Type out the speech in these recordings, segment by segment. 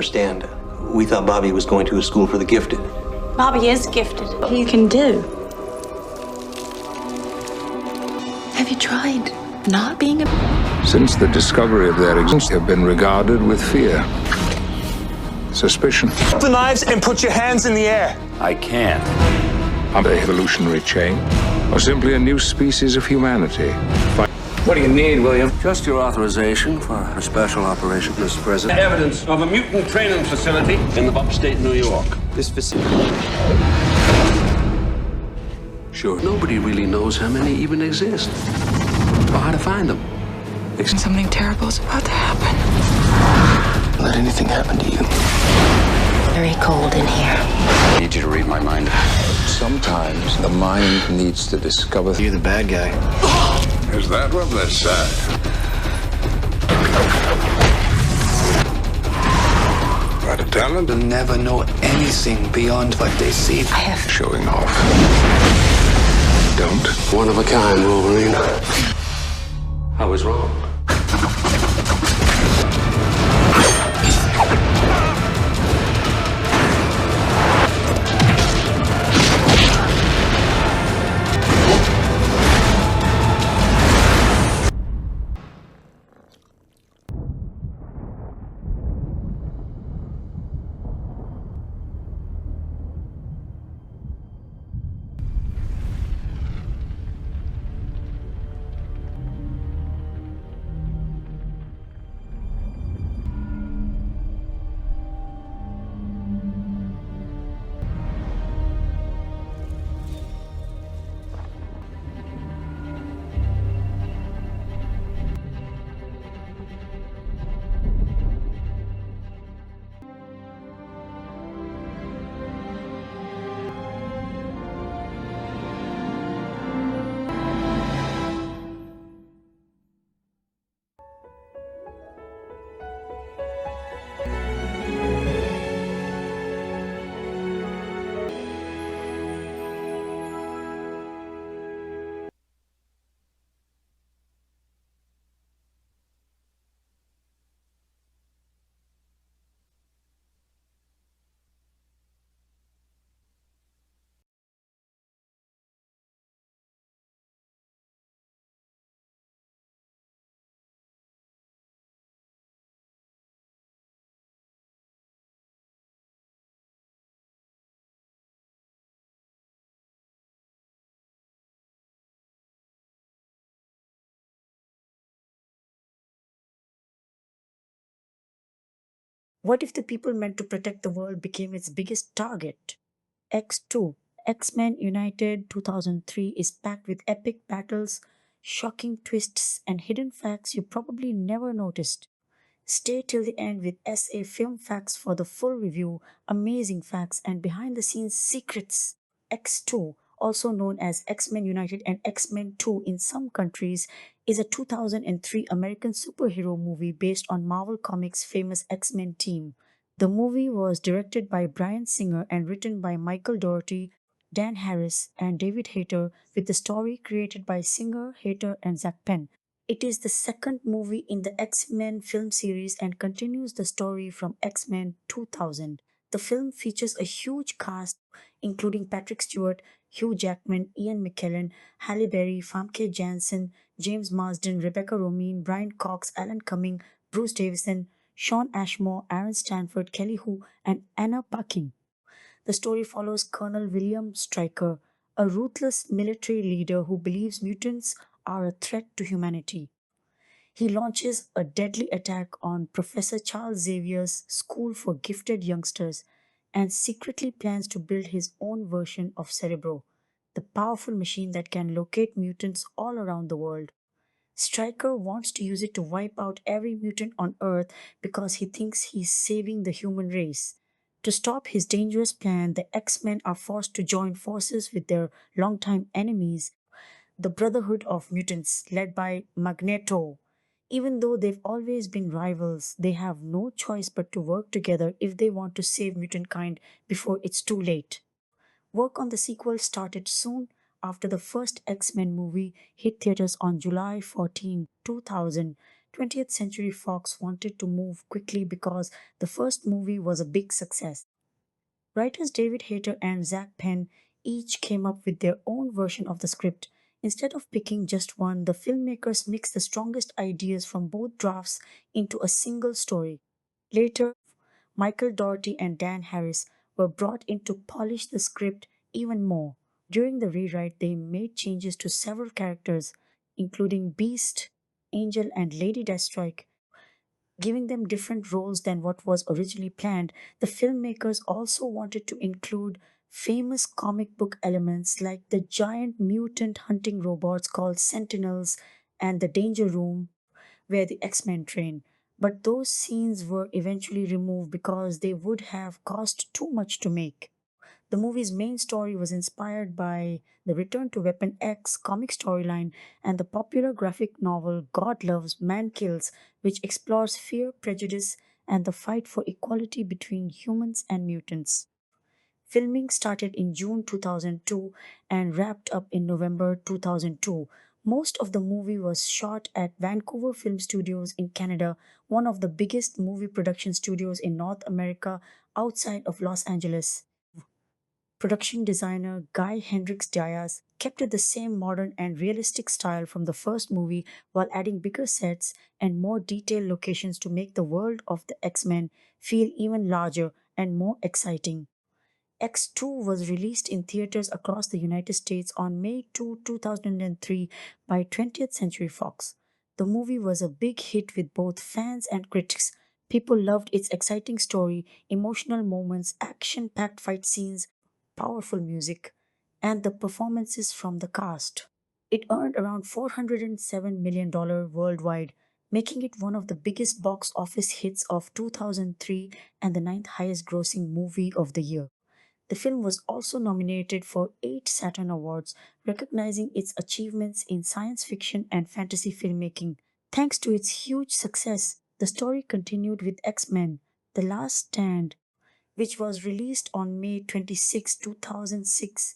understand. We thought Bobby was going to a school for the gifted. Bobby is gifted. He can do. Have you tried not being a... Since the discovery of their existence, have been regarded with fear, suspicion. Put the knives and put your hands in the air. I can't. Of the evolutionary chain, or simply a new species of humanity. What do you need, William? Just your authorization for a special operation, Mr. President. Evidence of a mutant training facility in upstate New York. This facility. Sure, nobody really knows how many even exist, or how to find them. Something terrible is about to happen. Let anything happen to you. Very cold in here. I need you to read my mind. Sometimes the mind needs to discover You're the bad guy. Is that what they say? Got a talent? They'll never know anything beyond what they see. I have... Showing off. Don't. One of a kind, Wolverine. I was wrong. What if the people meant to protect the world became its biggest target? X2, X-Men United 2003 is packed with epic battles, shocking twists, and hidden facts you probably never noticed. Stay till the end with SA Film Facts for the full review, amazing facts, and behind the scenes secrets. X2, also known as X-Men United and X-Men 2 in some countries, is a 2003 American superhero movie based on Marvel Comics' famous X-Men team. The movie was directed by Bryan Singer and written by Michael Dougherty, Dan Harris, and David Hayter, with the story created by Singer, Hayter, and Zach Penn. It is the second movie in the X-Men film series and continues the story from X-Men 2000. The film features a huge cast including Patrick Stewart, Hugh Jackman, Ian McKellen, Halle Berry, Famke Janssen, James Marsden, Rebecca Romijn, Brian Cox, Alan Cumming, Bruce Davison, Sean Ashmore, Aaron Stanford, Kelly Hu, and Anna Paquin. The story follows Colonel William Stryker, a ruthless military leader who believes mutants are a threat to humanity. He launches a deadly attack on Professor Charles Xavier's School for Gifted Youngsters and secretly plans to build his own version of Cerebro, the powerful machine that can locate mutants all around the world. Stryker wants to use it to wipe out every mutant on Earth because he thinks he's saving the human race. To stop his dangerous plan, the X-Men are forced to join forces with their longtime enemies, the Brotherhood of Mutants, led by Magneto. Even though they've always been rivals, they have no choice but to work together if they want to save mutant kind before it's too late. Work on the sequel started soon after the first X-Men movie hit theaters on July 14, 2000, 20th Century Fox wanted to move quickly because the first movie was a big success. Writers David Hayter and Zach Penn each came up with their own version of the script. Instead of picking just one, the filmmakers mixed the strongest ideas from both drafts into a single story. Later, Michael Dougherty and Dan Harris were brought in to polish the script even more. During the rewrite, they made changes to several characters, including Beast, Angel, and Lady Deathstrike, giving them different roles than what was originally planned. The filmmakers also wanted to include famous comic book elements like the giant mutant hunting robots called Sentinels and the Danger Room, where the X Men train. But those scenes were eventually removed because they would have cost too much to make. The movie's main story was inspired by the Return to Weapon X comic storyline and the popular graphic novel God Loves, Man Kills, which explores fear, prejudice, and the fight for equality between humans and mutants. Filming started in June 2002 and wrapped up in November 2002. Most of the movie was shot at Vancouver Film Studios in Canada, one of the biggest movie production studios in North America outside of Los Angeles. Production designer Guy Hendricks Diaz kept it the same modern and realistic style from the first movie while adding bigger sets and more detailed locations to make the world of the X Men feel even larger and more exciting. X2 was released in theaters across the United States on May 2, 2003 by 20th Century Fox. The movie was a big hit with both fans and critics. People loved its exciting story, emotional moments, action packed fight scenes, powerful music, and the performances from the cast. It earned around $407 million worldwide, making it one of the biggest box office hits of 2003 and the ninth highest grossing movie of the year. The film was also nominated for 8 Saturn Awards, recognizing its achievements in science fiction and fantasy filmmaking. Thanks to its huge success, the story continued with X Men The Last Stand, which was released on May 26, 2006.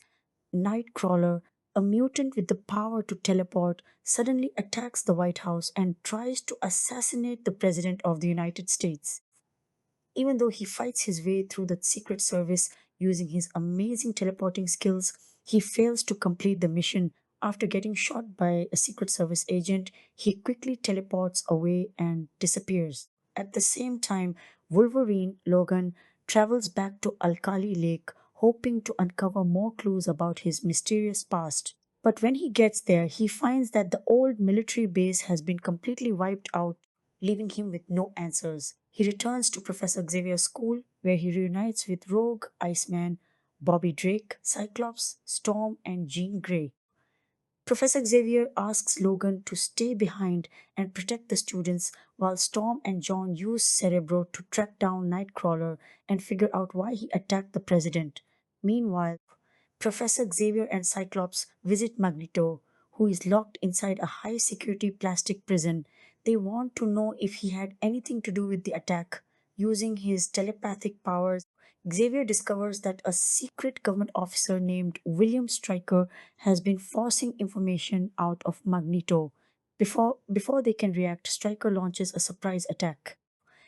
Nightcrawler, a mutant with the power to teleport, suddenly attacks the White House and tries to assassinate the President of the United States. Even though he fights his way through the Secret Service using his amazing teleporting skills, he fails to complete the mission. After getting shot by a Secret Service agent, he quickly teleports away and disappears. At the same time, Wolverine Logan travels back to Alkali Lake, hoping to uncover more clues about his mysterious past. But when he gets there, he finds that the old military base has been completely wiped out, leaving him with no answers. He returns to Professor Xavier's school, where he reunites with Rogue, Iceman, Bobby Drake, Cyclops, Storm, and Jean Grey. Professor Xavier asks Logan to stay behind and protect the students, while Storm and John use Cerebro to track down Nightcrawler and figure out why he attacked the president. Meanwhile, Professor Xavier and Cyclops visit Magneto, who is locked inside a high security plastic prison. They want to know if he had anything to do with the attack. Using his telepathic powers, Xavier discovers that a secret government officer named William Stryker has been forcing information out of Magneto. Before they can react, Stryker launches a surprise attack.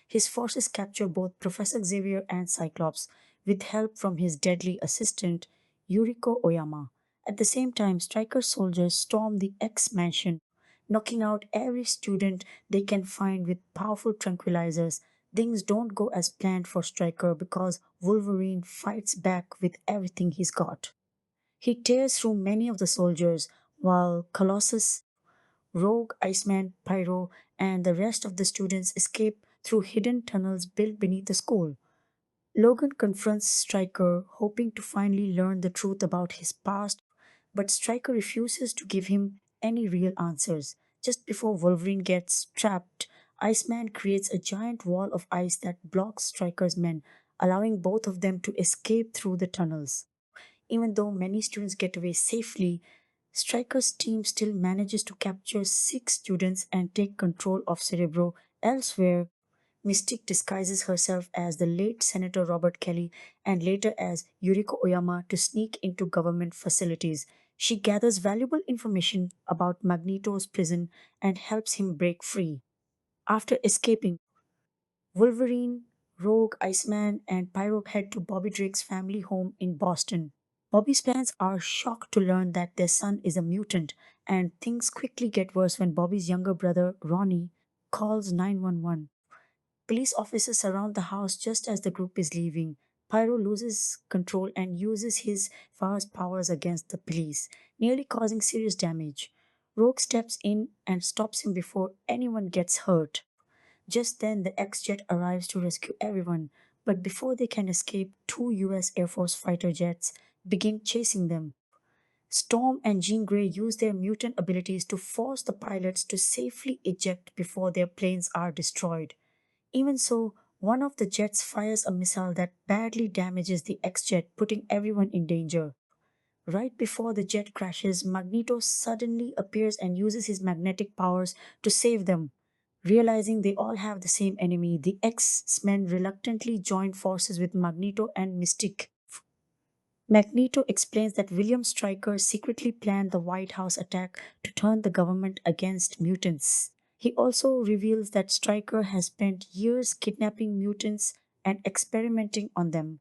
His forces capture both Professor Xavier and Cyclops, with help from his deadly assistant, Yuriko Oyama. At the same time, Stryker soldiers storm the X Mansion, knocking out every student they can find with powerful tranquilizers. Things don't go as planned for Stryker because Wolverine fights back with everything he's got. He tears through many of the soldiers, while Colossus, Rogue, Iceman, Pyro, and the rest of the students escape through hidden tunnels built beneath the school. Logan confronts Stryker, hoping to finally learn the truth about his past, but Stryker refuses to give him any real answers. Just before Wolverine gets trapped, Iceman creates a giant wall of ice that blocks Stryker's men, allowing both of them to escape through the tunnels. Even though many students get away safely, Stryker's team still manages to capture 6 students and take control of Cerebro. Elsewhere, Mystique disguises herself as the late Senator Robert Kelly and later as Yuriko Oyama to sneak into government facilities. She gathers valuable information about Magneto's prison and helps him break free. After escaping, Wolverine, Rogue, Iceman, and Pyro head to Bobby Drake's family home in Boston. Bobby's parents are shocked to learn that their son is a mutant, and things quickly get worse when Bobby's younger brother, Ronnie, calls 911. Police officers surround the house just as the group is leaving. Pyro loses control and uses his vast powers against the police, nearly causing serious damage. Rogue steps in and stops him before anyone gets hurt. Just then, the X jet arrives to rescue everyone, but before they can escape, two US Air Force fighter jets begin chasing them. Storm and Jean Grey use their mutant abilities to force the pilots to safely eject before their planes are destroyed. Even so, one of the jets fires a missile that badly damages the X jet, putting everyone in danger. Right before the jet crashes, Magneto suddenly appears and uses his magnetic powers to save them. Realizing they all have the same enemy, the X-Men reluctantly join forces with Magneto and Mystique. Magneto explains that William Stryker secretly planned the White House attack to turn the government against mutants. He also reveals that Stryker has spent years kidnapping mutants and experimenting on them.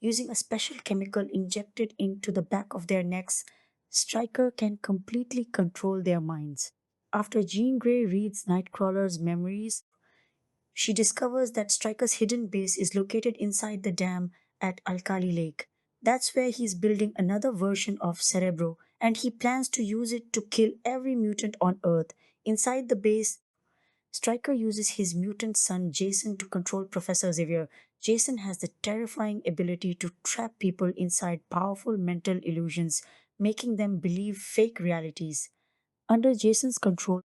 Using a special chemical injected into the back of their necks, Stryker can completely control their minds. After Jean Grey reads Nightcrawler's memories, she discovers that Stryker's hidden base is located inside the dam at Alkali Lake. That's where he's building another version of Cerebro, and he plans to use it to kill every mutant on Earth. Inside the base, Stryker uses his mutant son Jason to control Professor Xavier. Jason has the terrifying ability to trap people inside powerful mental illusions, making them believe fake realities. Under Jason's control,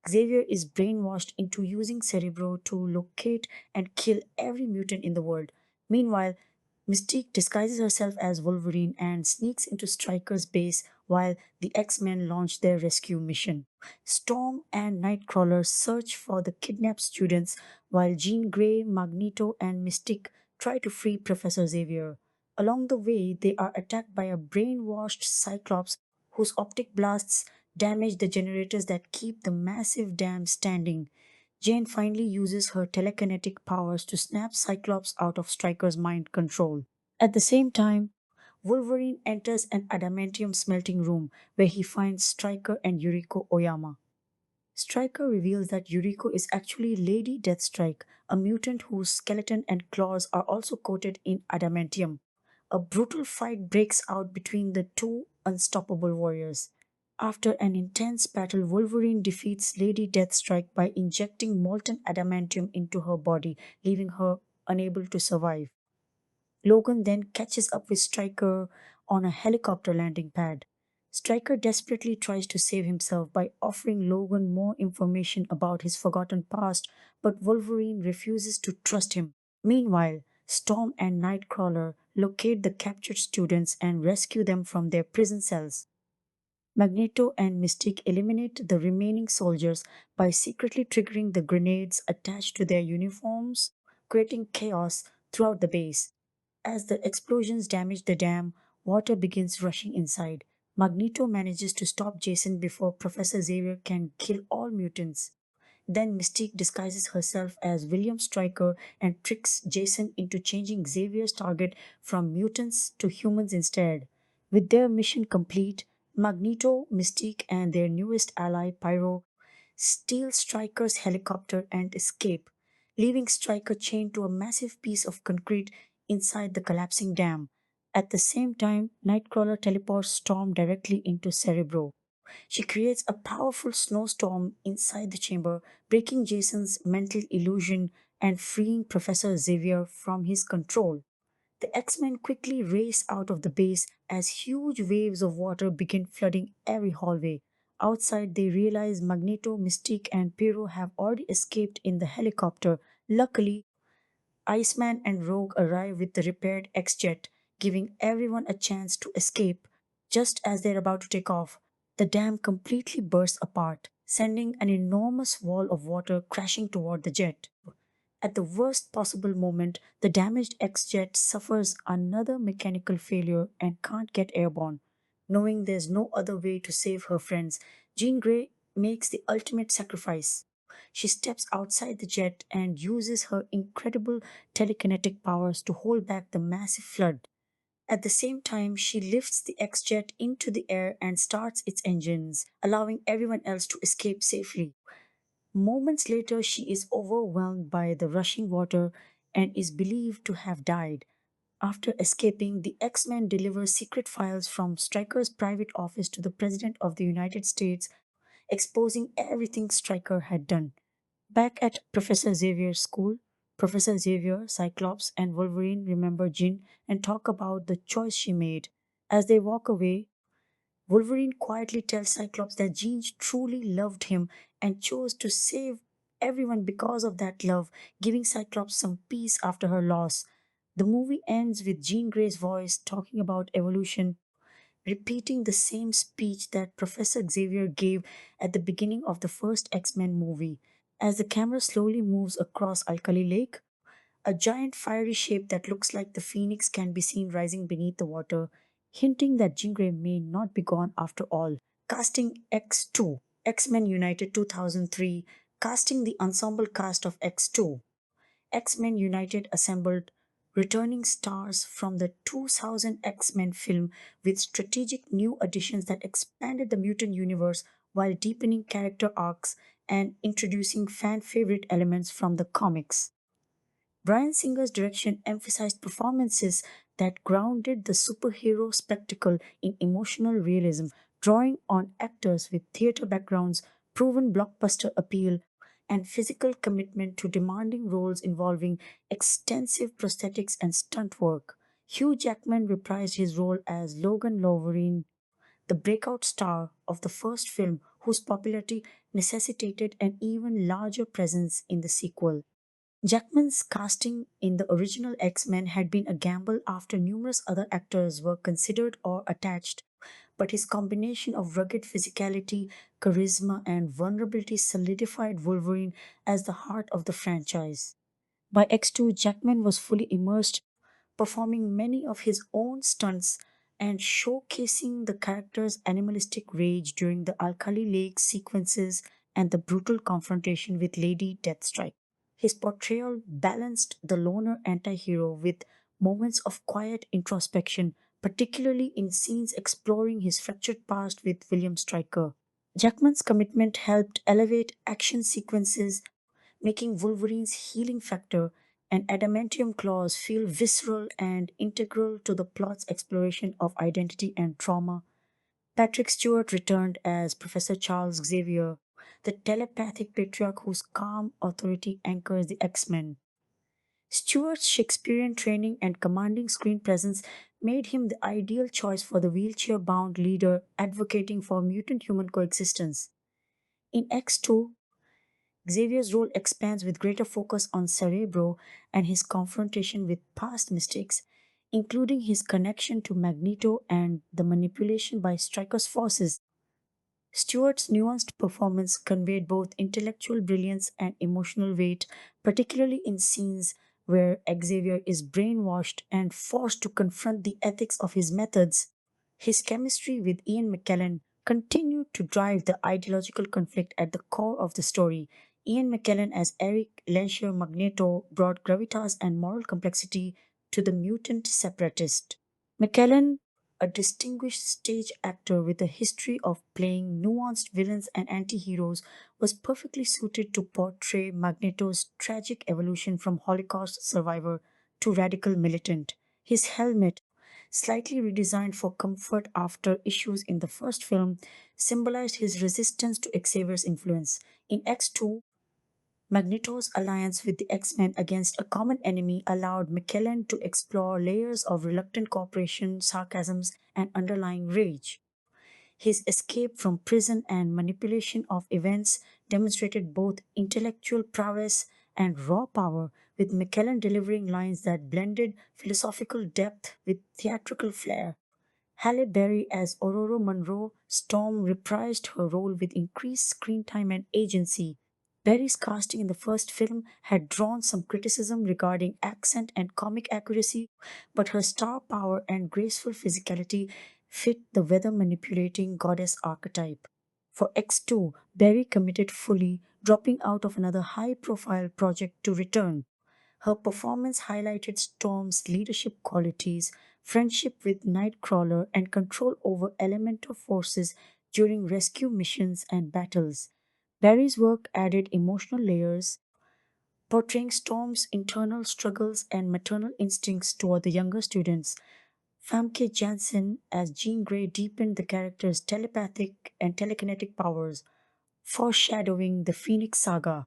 Xavier is brainwashed into using Cerebro to locate and kill every mutant in the world. Meanwhile, Mystique disguises herself as Wolverine and sneaks into Stryker's base while the X-Men launch their rescue mission. Storm and Nightcrawler search for the kidnapped students while Jean Grey, Magneto, and Mystique try to free Professor Xavier. Along the way, they are attacked by a brainwashed Cyclops whose optic blasts damage the generators that keep the massive dam standing. Jane finally uses her telekinetic powers to snap Cyclops out of Stryker's mind control. At the same time, Wolverine enters an adamantium smelting room where he finds Stryker and Yuriko Oyama. Stryker reveals that Yuriko is actually Lady Deathstrike, a mutant whose skeleton and claws are also coated in adamantium. A brutal fight breaks out between the two unstoppable warriors. After an intense battle, Wolverine defeats Lady Deathstrike by injecting molten adamantium into her body, leaving her unable to survive. Logan then catches up with Stryker on a helicopter landing pad. Stryker desperately tries to save himself by offering Logan more information about his forgotten past, but Wolverine refuses to trust him. Meanwhile, Storm and Nightcrawler locate the captured students and rescue them from their prison cells. Magneto and Mystique eliminate the remaining soldiers by secretly triggering the grenades attached to their uniforms, creating chaos throughout the base. As the explosions damage the dam, water begins rushing inside. Magneto manages to stop Jason before Professor Xavier can kill all mutants. Then Mystique disguises herself as William Stryker and tricks Jason into changing Xavier's target from mutants to humans instead. With their mission complete, Magneto, Mystique, and their newest ally, Pyro, steal Stryker's helicopter and escape, leaving Stryker chained to a massive piece of concrete inside the collapsing dam. At the same time, Nightcrawler teleports Storm directly into Cerebro. She creates a powerful snowstorm inside the chamber, breaking Jason's mental illusion and freeing Professor Xavier from his control. The X-Men quickly race out of the base as huge waves of water begin flooding every hallway. Outside, they realize Magneto, Mystique, and Pyro have already escaped in the helicopter. Luckily, Iceman and Rogue arrive with the repaired X Jet, giving everyone a chance to escape. Just as they're about to take off, the dam completely bursts apart, sending an enormous wall of water crashing toward the jet. At the worst possible moment, the damaged X Jet suffers another mechanical failure and can't get airborne. Knowing there's no other way to save her friends, Jean Grey makes the ultimate sacrifice. She steps outside the jet and uses her incredible telekinetic powers to hold back the massive flood. At the same time, she lifts the X jet into the air and starts its engines, allowing everyone else to escape safely. Moments later, she is overwhelmed by the rushing water and is believed to have died. After escaping, the X Men deliver secret files from Stryker's private office to the President of the United States, exposing everything Stryker had done. Back at Professor Xavier's school, Professor Xavier, Cyclops, and Wolverine remember Jean and talk about the choice she made. As they walk away, Wolverine quietly tells Cyclops that Jean truly loved him and chose to save everyone because of that love, giving Cyclops some peace after her loss. The movie ends with Jean Grey's voice talking about evolution, repeating the same speech that Professor Xavier gave at the beginning of the first X Men movie. As the camera slowly moves across Alkali Lake, a giant fiery shape that looks like the phoenix can be seen rising beneath the water, hinting that Jean Grey may not be gone after all. Casting X2, X Men United 2003, casting the ensemble cast of X2. X Men United assembled returning stars from the 2000 X Men film with strategic new additions that expanded the mutant universe while deepening character arcs and introducing fan favorite elements from the comics. Bryan Singer's direction emphasized performances that grounded the superhero spectacle in emotional realism, drawing on actors with theater backgrounds, proven blockbuster appeal, and physical commitment to demanding roles involving extensive prosthetics and stunt work. Hugh Jackman reprised his role as Logan Wolverine, the breakout star of the first film, whose popularity necessitated an even larger presence in the sequel. Jackman's casting in the original X Men had been a gamble after numerous other actors were considered or attached, but his combination of rugged physicality, charisma, and vulnerability solidified Wolverine as the heart of the franchise. By X2, Jackman was fully immersed, performing many of his own stunts and showcasing the character's animalistic rage during the Alkali Lake sequences and the brutal confrontation with Lady Deathstrike. His portrayal balanced the loner anti hero with moments of quiet introspection, particularly in scenes exploring his fractured past with William Stryker. Jackman's commitment helped elevate action sequences, making Wolverine's healing factor and adamantium claws feel visceral and integral to the plot's exploration of identity and trauma. Patrick Stewart returned as Professor Charles Xavier, the telepathic patriarch whose calm authority anchors the X Men. Stewart's Shakespearean training and commanding screen presence made him the ideal choice for the wheelchair bound leader advocating for mutant human coexistence. In X2, Xavier's role expands with greater focus on Cerebro and his confrontation with past mistakes, including his connection to Magneto and the manipulation by Stryker's forces. Stewart's nuanced performance conveyed both intellectual brilliance and emotional weight, particularly in scenes where Xavier is brainwashed and forced to confront the ethics of his methods. His chemistry with Ian McKellen continued to drive the ideological conflict at the core of the story. Ian McKellen as Eric Lensher Magneto brought gravitas and moral complexity to the mutant separatist. McKellen, a distinguished stage actor with a history of playing nuanced villains and anti-heroes, was perfectly suited to portray Magneto's tragic evolution from Holocaust survivor to radical militant. His helmet, slightly redesigned for comfort after issues in the first film, symbolized his resistance to Xavier's influence. In X2, Magneto's alliance with the X Men against a common enemy allowed McKellen to explore layers of reluctant cooperation, sarcasms, and underlying rage. His escape from prison and manipulation of events demonstrated both intellectual prowess and raw power, with McKellen delivering lines that blended philosophical depth with theatrical flair. Halle Berry as Aurora Monroe Storm reprised her role with increased screen time and agency. Berry's casting in the first film had drawn some criticism regarding accent and comic accuracy, but her star power and graceful physicality fit the weather manipulating goddess archetype. For X2, Berry committed fully, dropping out of another high profile project to return. Her performance highlighted Storm's leadership qualities, friendship with Nightcrawler, and control over elemental forces during rescue missions and battles. Barry's work added emotional layers, portraying Storm's internal struggles and maternal instincts toward the younger students. Famke Janssen as Jean Grey deepened the character's telepathic and telekinetic powers, foreshadowing the Phoenix Saga.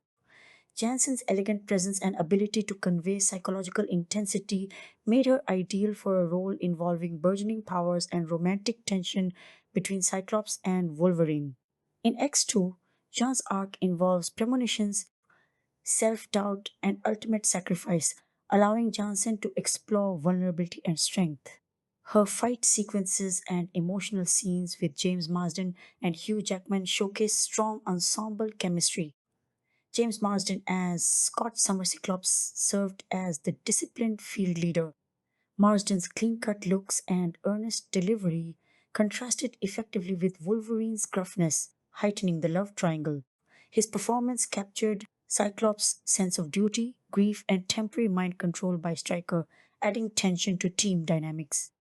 Janssen's elegant presence and ability to convey psychological intensity made her ideal for a role involving burgeoning powers and romantic tension between Cyclops and Wolverine. In X2, Jean's arc involves premonitions, self doubt, and ultimate sacrifice, allowing Janssen to explore vulnerability and strength. Her fight sequences and emotional scenes with James Marsden and Hugh Jackman showcase strong ensemble chemistry. James Marsden as Scott Summer Cyclops served as the disciplined field leader. Marsden's clean cut looks and earnest delivery contrasted effectively with Wolverine's gruffness, heightening the love triangle. His performance captured Cyclops' sense of duty, grief, and temporary mind control by Stryker, adding tension to team dynamics.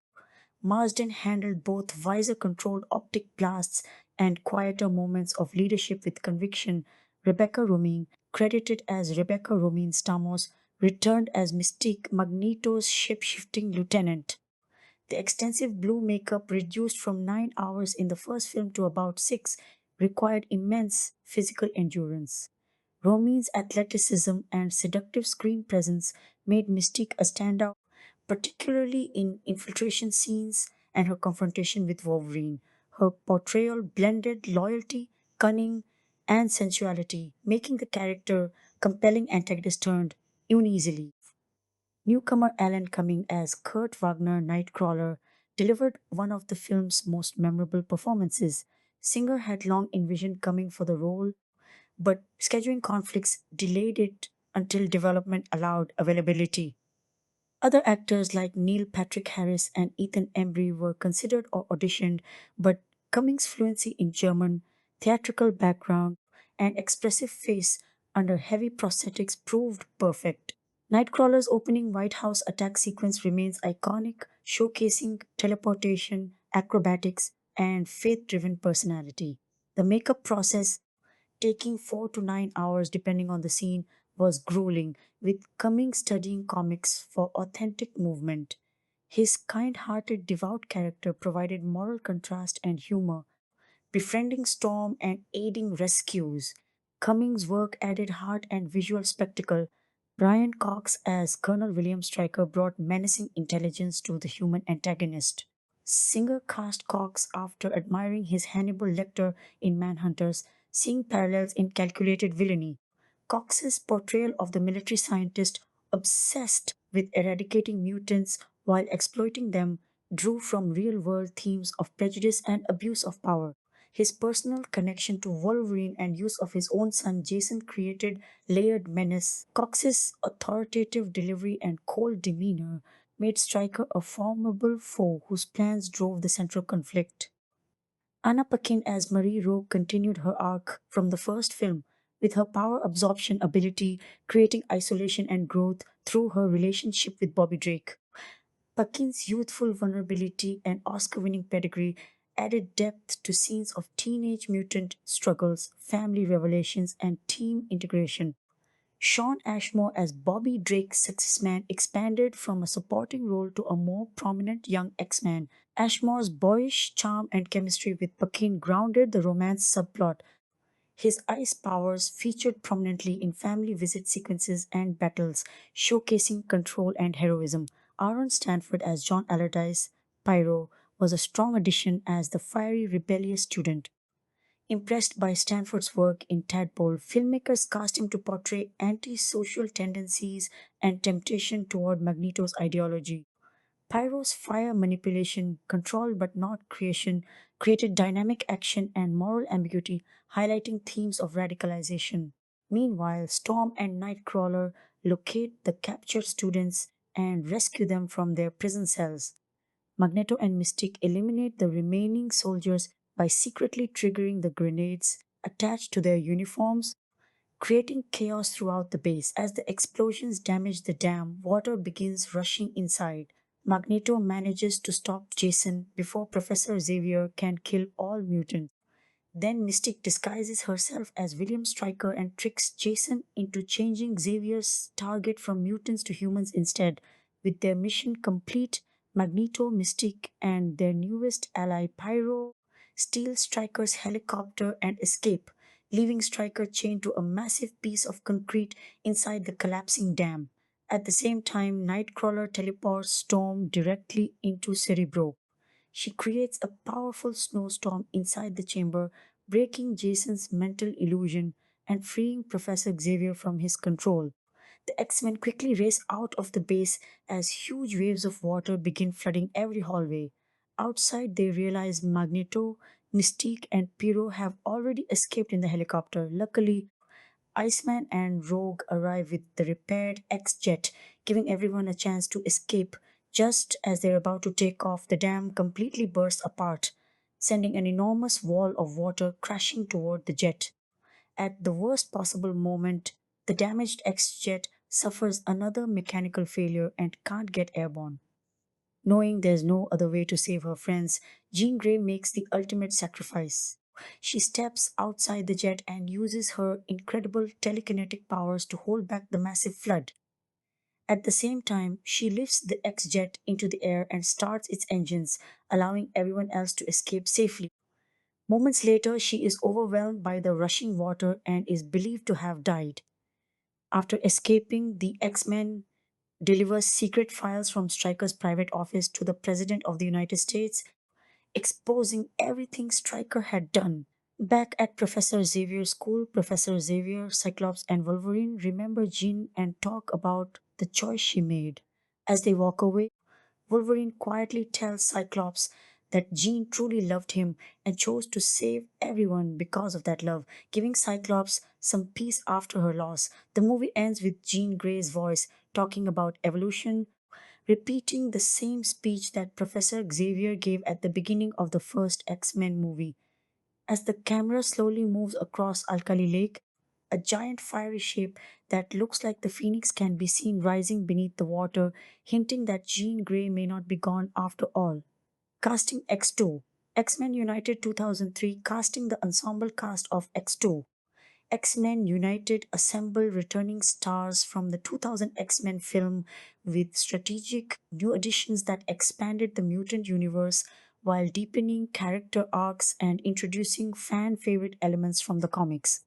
Marsden handled both visor controlled optic blasts and quieter moments of leadership with conviction. Rebecca Romijn, credited as Rebecca Romijn Stamos, returned as Mystique, Magneto's shape shifting lieutenant. The extensive blue makeup, reduced from 9 hours in the first film to about 6, required immense physical endurance. Romijn's athleticism and seductive screen presence made Mystique a standout, particularly in infiltration scenes and her confrontation with Wolverine. Her portrayal blended loyalty, cunning, and sensuality, making the character compelling antagonist turned uneasily. Newcomer Alan Cumming as Kurt Wagner Nightcrawler delivered one of the film's most memorable performances. Singer had long envisioned Cumming for the role, but scheduling conflicts delayed it until development allowed availability. Other actors like Neil Patrick Harris and Ethan Embry were considered or auditioned, but Cummings' fluency in German, theatrical background, and expressive face under heavy prosthetics proved perfect. Nightcrawler's opening White House attack sequence remains iconic, showcasing teleportation, acrobatics, and faith driven personality. The makeup process, taking 4 to 9 hours depending on the scene, was grueling, with Cummings studying comics for authentic movement. His kind hearted, devout character provided moral contrast and humor, befriending Storm and aiding rescues. Cummings' work added heart and visual spectacle. Brian Cox as Colonel William Stryker brought menacing intelligence to the human antagonist. Singer cast Cox after admiring his Hannibal Lecter in Manhunters, seeing parallels in calculated villainy. Cox's portrayal of the military scientist obsessed with eradicating mutants while exploiting them drew from real world themes of prejudice and abuse of power. His personal connection to Wolverine and use of his own son Jason created layered menace. Cox's authoritative delivery and cold demeanor made Stryker a formidable foe whose plans drove the central conflict. Anna Paquin as Marie Rowe continued her arc from the first film, with her power absorption ability creating isolation and growth through her relationship with Bobby Drake. Paquin's youthful vulnerability and Oscar winning pedigree added depth to scenes of teenage mutant struggles, family revelations, and team integration. Sean Ashmore as Bobby Drake's successman expanded from a supporting role to a more prominent young X-Man. Ashmore's boyish charm and chemistry with Paquin grounded the romance subplot. His ice powers featured prominently in family visit sequences and battles, showcasing control and heroism. Aaron Stanford as John Allardyce, Pyro, was a strong addition as the fiery, rebellious student. Impressed by Stanford's work in Tadpole, filmmakers cast him to portray anti-social tendencies and temptation toward Magneto's ideology. Pyro's fire manipulation, control but not creation, created dynamic action and moral ambiguity, highlighting themes of radicalization. Meanwhile, Storm and Nightcrawler locate the captured students and rescue them from their prison cells. Magneto and Mystique eliminate the remaining soldiers, by secretly triggering the grenades attached to their uniforms, creating chaos throughout the base. As the explosions damage the dam, water begins rushing inside. Magneto manages to stop Jason before Professor Xavier can kill all mutants. Then Mystique disguises herself as William Stryker and tricks Jason into changing Xavier's target from mutants to humans instead. With their mission complete, Magneto, Mystique, and their newest ally Pyro steal Stryker's helicopter and escape, leaving Stryker chained to a massive piece of concrete inside the collapsing dam. At the same time, Nightcrawler teleports Storm directly into Cerebro. She creates a powerful snowstorm inside the chamber, breaking Jason's mental illusion and freeing Professor Xavier from his control. The X Men quickly race out of the base as huge waves of water begin flooding every hallway. Outside, they realize Magneto, Mystique, and Pyro have already escaped in the helicopter. Luckily, Iceman and Rogue arrive with the repaired X jet, giving everyone a chance to escape. Just as they're about to take off, the dam completely bursts apart, sending an enormous wall of water crashing toward the jet. At the worst possible moment, the damaged X jet suffers another mechanical failure and can't get airborne. Knowing there's no other way to save her friends, Jean Grey makes the ultimate sacrifice. She steps outside the jet and uses her incredible telekinetic powers to hold back the massive flood. At the same time, she lifts the X jet into the air and starts its engines, allowing everyone else to escape safely. Moments later, she is overwhelmed by the rushing water and is believed to have died. After escaping, the X Men delivers secret files from Stryker's private office to the President of the United States, exposing everything Stryker had done. Back at Professor Xavier's school, Professor Xavier, Cyclops, and Wolverine remember Jean and talk about the choice she made. As they walk away, Wolverine quietly tells Cyclops that Jean truly loved him and chose to save everyone because of that love, giving Cyclops some peace after her loss. The movie ends with Jean Grey's voice talking about evolution, repeating the same speech that Professor Xavier gave at the beginning of the first X Men movie. As the camera slowly moves across Alkali Lake, a giant fiery shape that looks like the phoenix can be seen rising beneath the water, hinting that Jean Grey may not be gone after all. Casting X2. X Men United 2003, casting the ensemble cast of X2. X Men United assemble returning stars from the 2000 X Men film with strategic new additions that expanded the mutant universe while deepening character arcs and introducing fan favorite elements from the comics.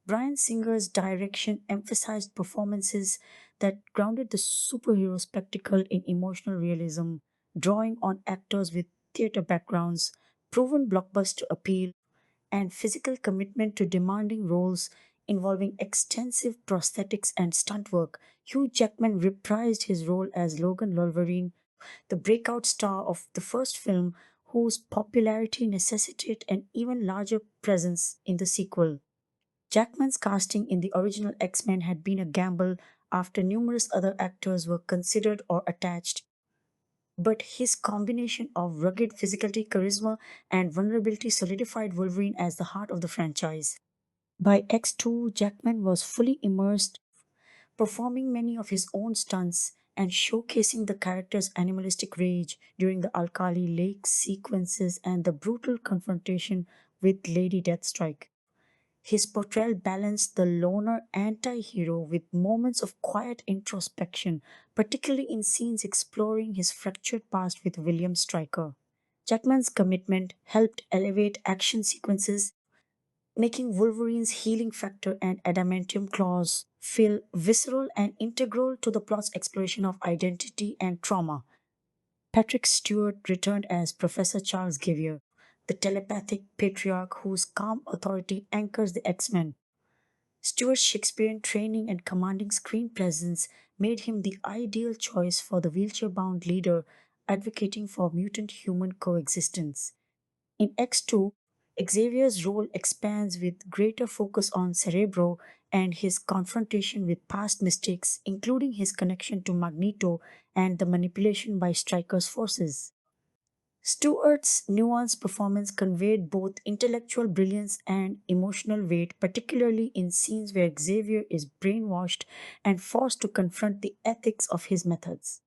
Bryan Singer's direction emphasized performances that grounded the superhero spectacle in emotional realism, drawing on actors with theater backgrounds, proven blockbuster appeal, and physical commitment to demanding roles involving extensive prosthetics and stunt work. Hugh Jackman reprised his role as Logan Wolverine, the breakout star of the first film, whose popularity necessitated an even larger presence in the sequel. Jackman's casting in the original X Men had been a gamble after numerous other actors were considered or attached, but his combination of rugged physicality, charisma, and vulnerability solidified Wolverine as the heart of the franchise. By X2, Jackman was fully immersed, performing many of his own stunts and showcasing the character's animalistic rage during the Alkali Lake sequences and the brutal confrontation with Lady Deathstrike. His portrayal balanced the loner anti hero with moments of quiet introspection, particularly in scenes exploring his fractured past with William Stryker. Jackman's commitment helped elevate action sequences, making Wolverine's healing factor and adamantium claws feel visceral and integral to the plot's exploration of identity and trauma. Patrick Stewart returned as Professor Charles Xavier, the telepathic patriarch whose calm authority anchors the X Men. Stewart's Shakespearean training and commanding screen presence made him the ideal choice for the wheelchair bound leader advocating for mutant human coexistence. In X2, Xavier's role expands with greater focus on Cerebro and his confrontation with past mistakes, including his connection to Magneto and the manipulation by Stryker's forces. Stewart's nuanced performance conveyed both intellectual brilliance and emotional weight, particularly in scenes where Xavier is brainwashed and forced to confront the ethics of his methods.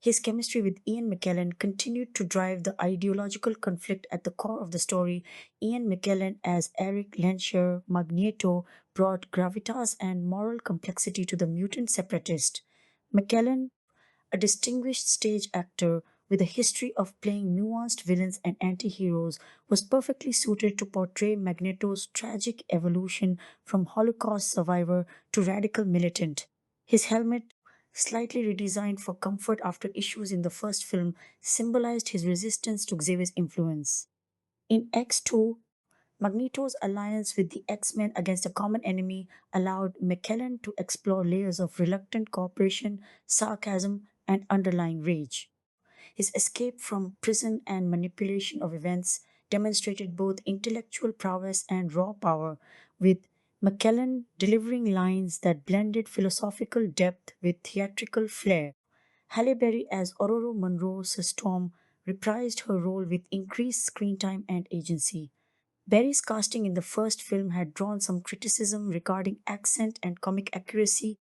His chemistry with Ian McKellen continued to drive the ideological conflict at the core of the story. Ian McKellen, as Eric Lensher Magneto, brought gravitas and moral complexity to the mutant separatist. McKellen, a distinguished stage actor with a history of playing nuanced villains and anti heroes, was perfectly suited to portray Magneto's tragic evolution from Holocaust survivor to radical militant. His helmet, slightly redesigned for comfort after issues in the first film, symbolized his resistance to Xavier's influence. In X2, Magneto's alliance with the X Men against a common enemy allowed McKellen to explore layers of reluctant cooperation, sarcasm, and underlying rage. His escape from prison and manipulation of events demonstrated both intellectual prowess and raw power, with McKellen delivering lines that blended philosophical depth with theatrical flair. Halle Berry as Aurora Monroe Storm reprised her role with increased screen time and agency. Berry's casting in the first film had drawn some criticism regarding accent and comic accuracy,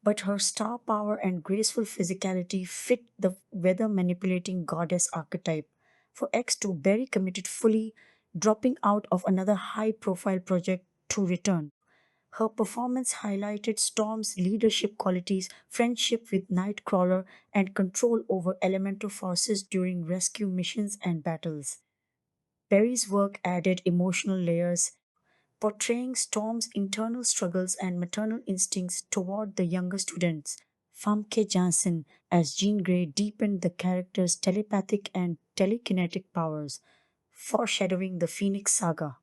but her star power and graceful physicality fit the weather manipulating goddess archetype. For X2, Berry committed fully, dropping out of another high profile project to return. Her performance highlighted Storm's leadership qualities, friendship with Nightcrawler, and control over elemental forces during rescue missions and battles. Berry's work added emotional layers, portraying Storm's internal struggles and maternal instincts toward the younger students. Famke Janssen as Jean Grey deepened the character's telepathic and telekinetic powers, foreshadowing the Phoenix Saga.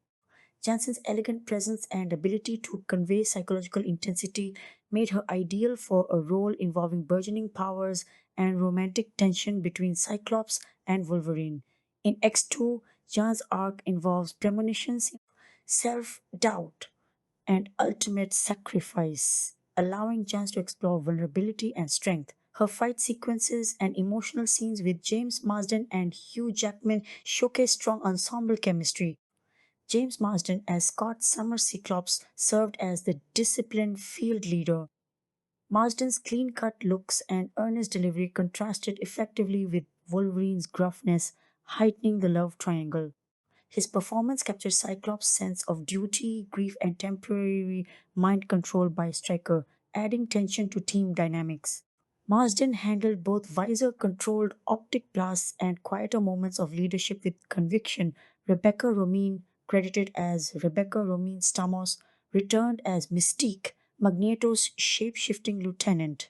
Janssen's elegant presence and ability to convey psychological intensity made her ideal for a role involving burgeoning powers and romantic tension between Cyclops and Wolverine. In X2, Jan's arc involves premonitions, self doubt, and ultimate sacrifice, allowing Jans to explore vulnerability and strength. Her fight sequences and emotional scenes with James Marsden and Hugh Jackman showcase strong ensemble chemistry. James Marsden as Scott Summer Cyclops served as the disciplined field leader. Marsden's clean cut looks and earnest delivery contrasted effectively with Wolverine's gruffness, heightening the love triangle. His performance captured Cyclops' sense of duty, grief, and temporary mind control by Stryker, adding tension to team dynamics. Marsden handled both visor controlled optic blasts and quieter moments of leadership with conviction. Rebecca Romijn, credited as Rebecca Romijn Stamos, returned as Mystique, Magneto's shape shifting lieutenant.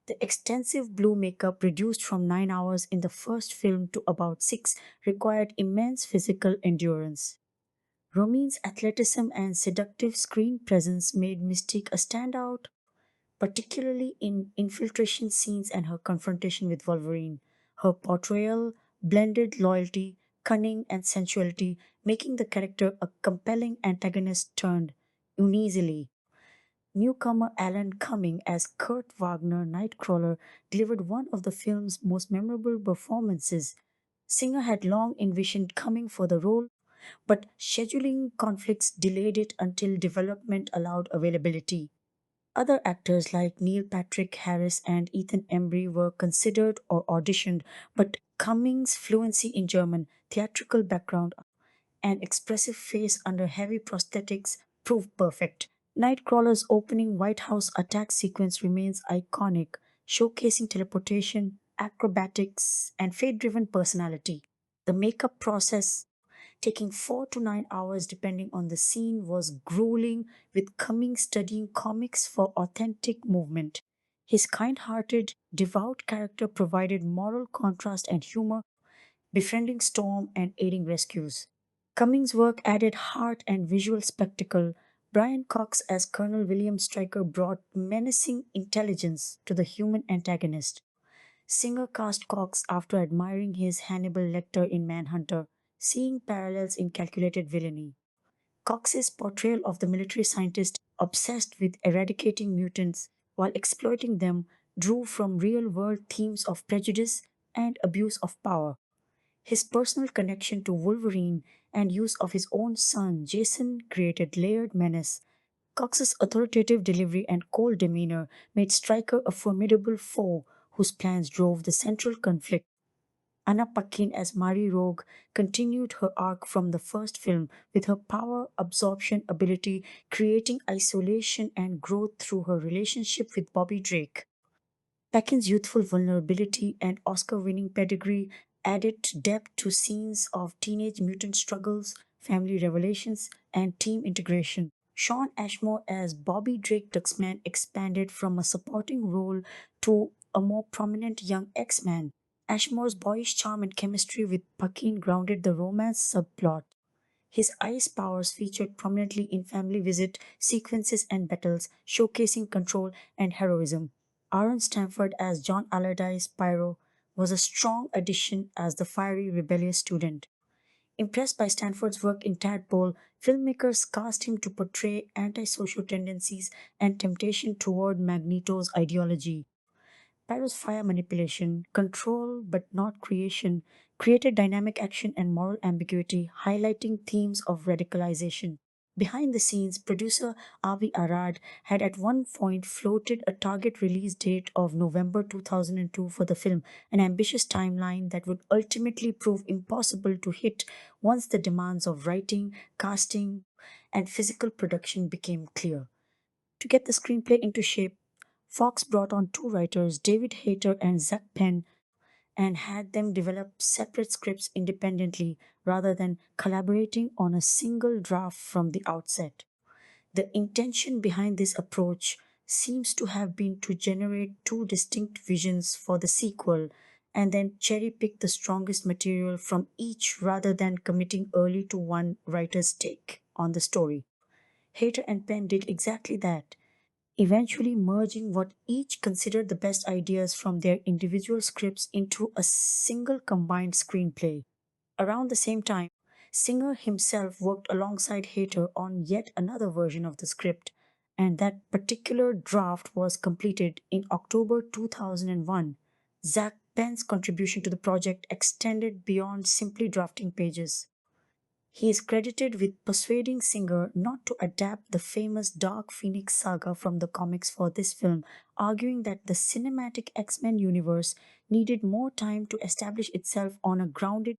The extensive blue makeup, reduced from 9 hours in the first film to about 6, required immense physical endurance. Romijn's athleticism and seductive screen presence made Mystique a standout, particularly in infiltration scenes and her confrontation with Wolverine. Her portrayal blended loyalty, cunning, and sensuality, making the character a compelling antagonist turned uneasily. Newcomer Alan Cumming as Kurt Wagner Nightcrawler delivered one of the film's most memorable performances. Singer had long envisioned Cumming for the role, but scheduling conflicts delayed it until development allowed availability. Other actors like Neil Patrick Harris and Ethan Embry were considered or auditioned, but Cummings' fluency in German, theatrical background, and expressive face under heavy prosthetics proved perfect. Nightcrawler's opening White House attack sequence remains iconic, showcasing teleportation, acrobatics, and fate driven personality. The makeup process, taking 4 to 9 hours depending on the scene, was grueling, with Cummings studying comics for authentic movement. His kind hearted, devout character provided moral contrast and humor, befriending Storm and aiding rescues. Cummings' work added heart and visual spectacle. Brian Cox as Colonel William Stryker brought menacing intelligence to the human antagonist. Singer cast Cox after admiring his Hannibal Lecter in Manhunter, seeing parallels in calculated villainy. Cox's portrayal of the military scientist obsessed with eradicating mutants while exploiting them drew from real world themes of prejudice and abuse of power. His personal connection to Wolverine and use of his own son, Jason, created layered menace. Cox's authoritative delivery and cold demeanor made Stryker a formidable foe whose plans drove the central conflict. Anna Paquin as Marie Rogue continued her arc from the first film with her power absorption ability creating isolation and growth through her relationship with Bobby Drake. Paquin's youthful vulnerability and Oscar winning pedigree added depth to scenes of teenage mutant struggles, family revelations, and team integration. Sean Ashmore as Bobby Drake Duxman expanded from a supporting role to a more prominent young X Man. Ashmore's boyish charm and chemistry with Paquin grounded the romance subplot. His ice powers featured prominently in family visit sequences and battles, showcasing control and heroism. Aaron Stanford as John Allardyce Pyro was a strong addition as the fiery, rebellious student. Impressed by Stanford's work in Tadpole, filmmakers cast him to portray antisocial tendencies and temptation toward Magneto's ideology. Pyro's fire manipulation, control but not creation, created dynamic action and moral ambiguity, highlighting themes of radicalization. Behind the scenes, producer Avi Arad had at one point floated a target release date of November 2002 for the film, an ambitious timeline that would ultimately prove impossible to hit once the demands of writing, casting, and physical production became clear. To get the screenplay into shape, Fox brought on two writers, David Hayter and Zach Penn, and had them develop separate scripts independently rather than collaborating on a single draft from the outset. The intention behind this approach seems to have been to generate two distinct visions for the sequel and then cherry pick the strongest material from each rather than committing early to one writer's take on the story. Hayter and Penn did exactly that, eventually merging what each considered the best ideas from their individual scripts into a single combined screenplay. Around the same time, Singer himself worked alongside Hayter on yet another version of the script, and that particular draft was completed in October 2001. Zach Penn's contribution to the project extended beyond simply drafting pages. He is credited with persuading Singer not to adapt the famous Dark Phoenix saga from the comics for this film, arguing that the cinematic X Men universe needed more time to establish itself on a grounded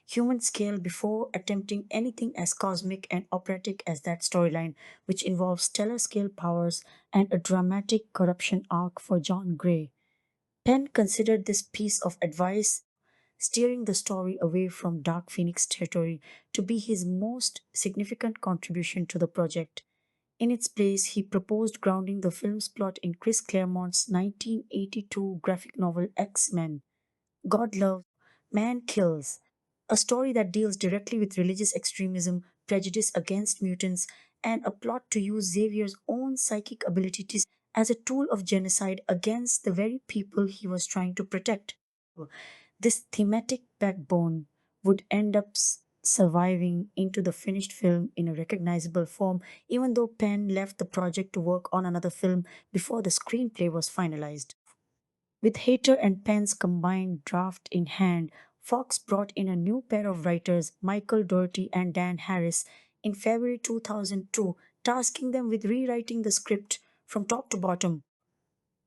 human scale before attempting anything as cosmic and operatic as that storyline, which involves stellar scale powers and a dramatic corruption arc for John Grey. Penn considered this piece of advice, steering the story away from Dark Phoenix territory, to be his most significant contribution to the project. In its place, he proposed grounding the film's plot in Chris Claremont's 1982 graphic novel X Men. God loves, man kills, a story that deals directly with religious extremism, prejudice against mutants, and a plot to use Xavier's own psychic abilities as a tool of genocide against the very people he was trying to protect. This thematic backbone would end up surviving into the finished film in a recognizable form, even though Penn left the project to work on another film before the screenplay was finalized. With Hayter and Penn's combined draft in hand, Fox brought in a new pair of writers, Michael Dougherty and Dan Harris, in February 2002, tasking them with rewriting the script from top to bottom.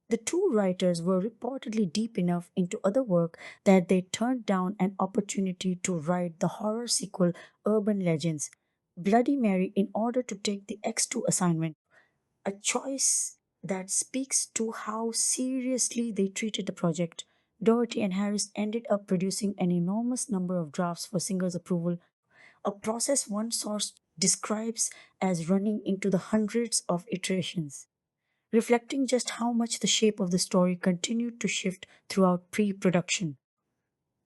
The two writers were reportedly deep enough into other work that they turned down an opportunity to write the horror sequel Urban Legends, Bloody Mary, in order to take the X2 assignment, a choice that speaks to how seriously they treated the project. Doherty and Harris ended up producing an enormous number of drafts for Singer's approval, a process one source describes as running into the hundreds of iterations, reflecting just how much the shape of the story continued to shift throughout pre production.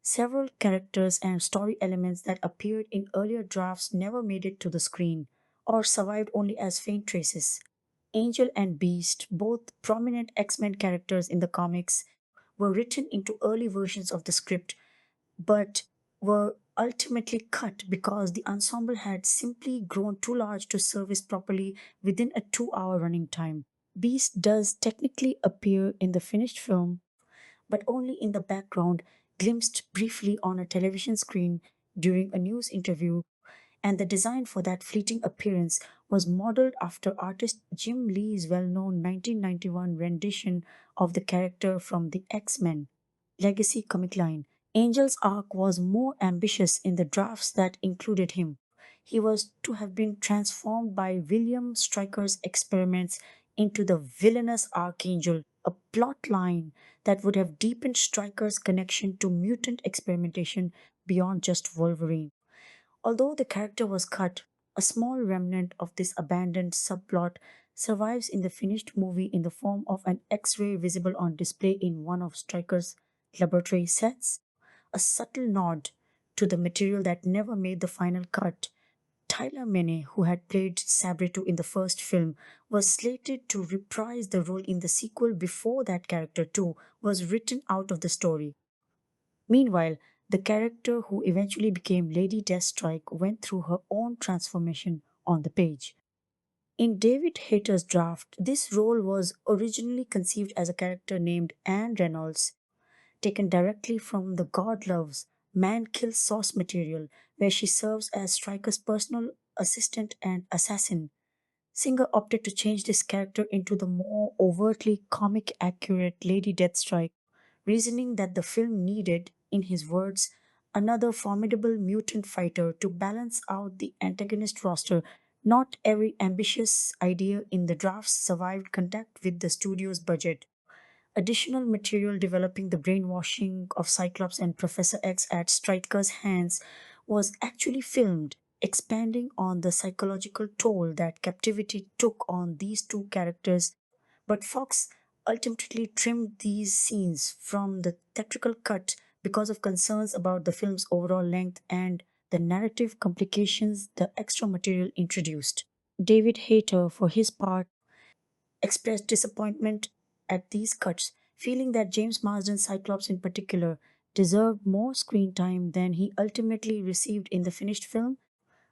Several characters and story elements that appeared in earlier drafts never made it to the screen or survived only as faint traces. Angel and Beast, both prominent X Men characters in the comics, were written into early versions of the script but were ultimately cut because the ensemble had simply grown too large to service properly within a 2 hour running time. Beast does technically appear in the finished film, but only in the background, glimpsed briefly on a television screen during a news interview, and the design for that fleeting appearance was modeled after artist Jim Lee's well known 1991 rendition of the character from the X Men Legacy comic line. Angel's arc was more ambitious in the drafts that included him. He was to have been transformed by William Stryker's experiments into the villainous Archangel, a plot line that would have deepened Stryker's connection to mutant experimentation beyond just Wolverine. Although the character was cut, a small remnant of this abandoned subplot survives in the finished movie in the form of an X ray visible on display in one of Stryker's laboratory sets, a subtle nod to the material that never made the final cut. Tyler Mene, who had played Sabretooth in the first film, was slated to reprise the role in the sequel before that character too was written out of the story. Meanwhile, the character who eventually became Lady Deathstrike went through her own transformation on the page. In David Hayter's draft, this role was originally conceived as a character named Anne Reynolds, taken directly from the God Loves, Man Kills source material, where she serves as Stryker's personal assistant and assassin. Singer opted to change this character into the more overtly comic accurate Lady Deathstrike, reasoning that the film needed, in his words, another formidable mutant fighter to balance out the antagonist roster. Not every ambitious idea in the drafts survived contact with the studio's budget. Additional material developing the brainwashing of Cyclops and Professor X at Stryker's hands was actually filmed, expanding on the psychological toll that captivity took on these two characters. But Fox ultimately trimmed these scenes from the theatrical cut because of concerns about the film's overall length and the narrative complications the extra material introduced. David Hayter, for his part, expressed disappointment at these cuts, feeling that James Marsden's Cyclops in particular deserved more screen time than he ultimately received in the finished film,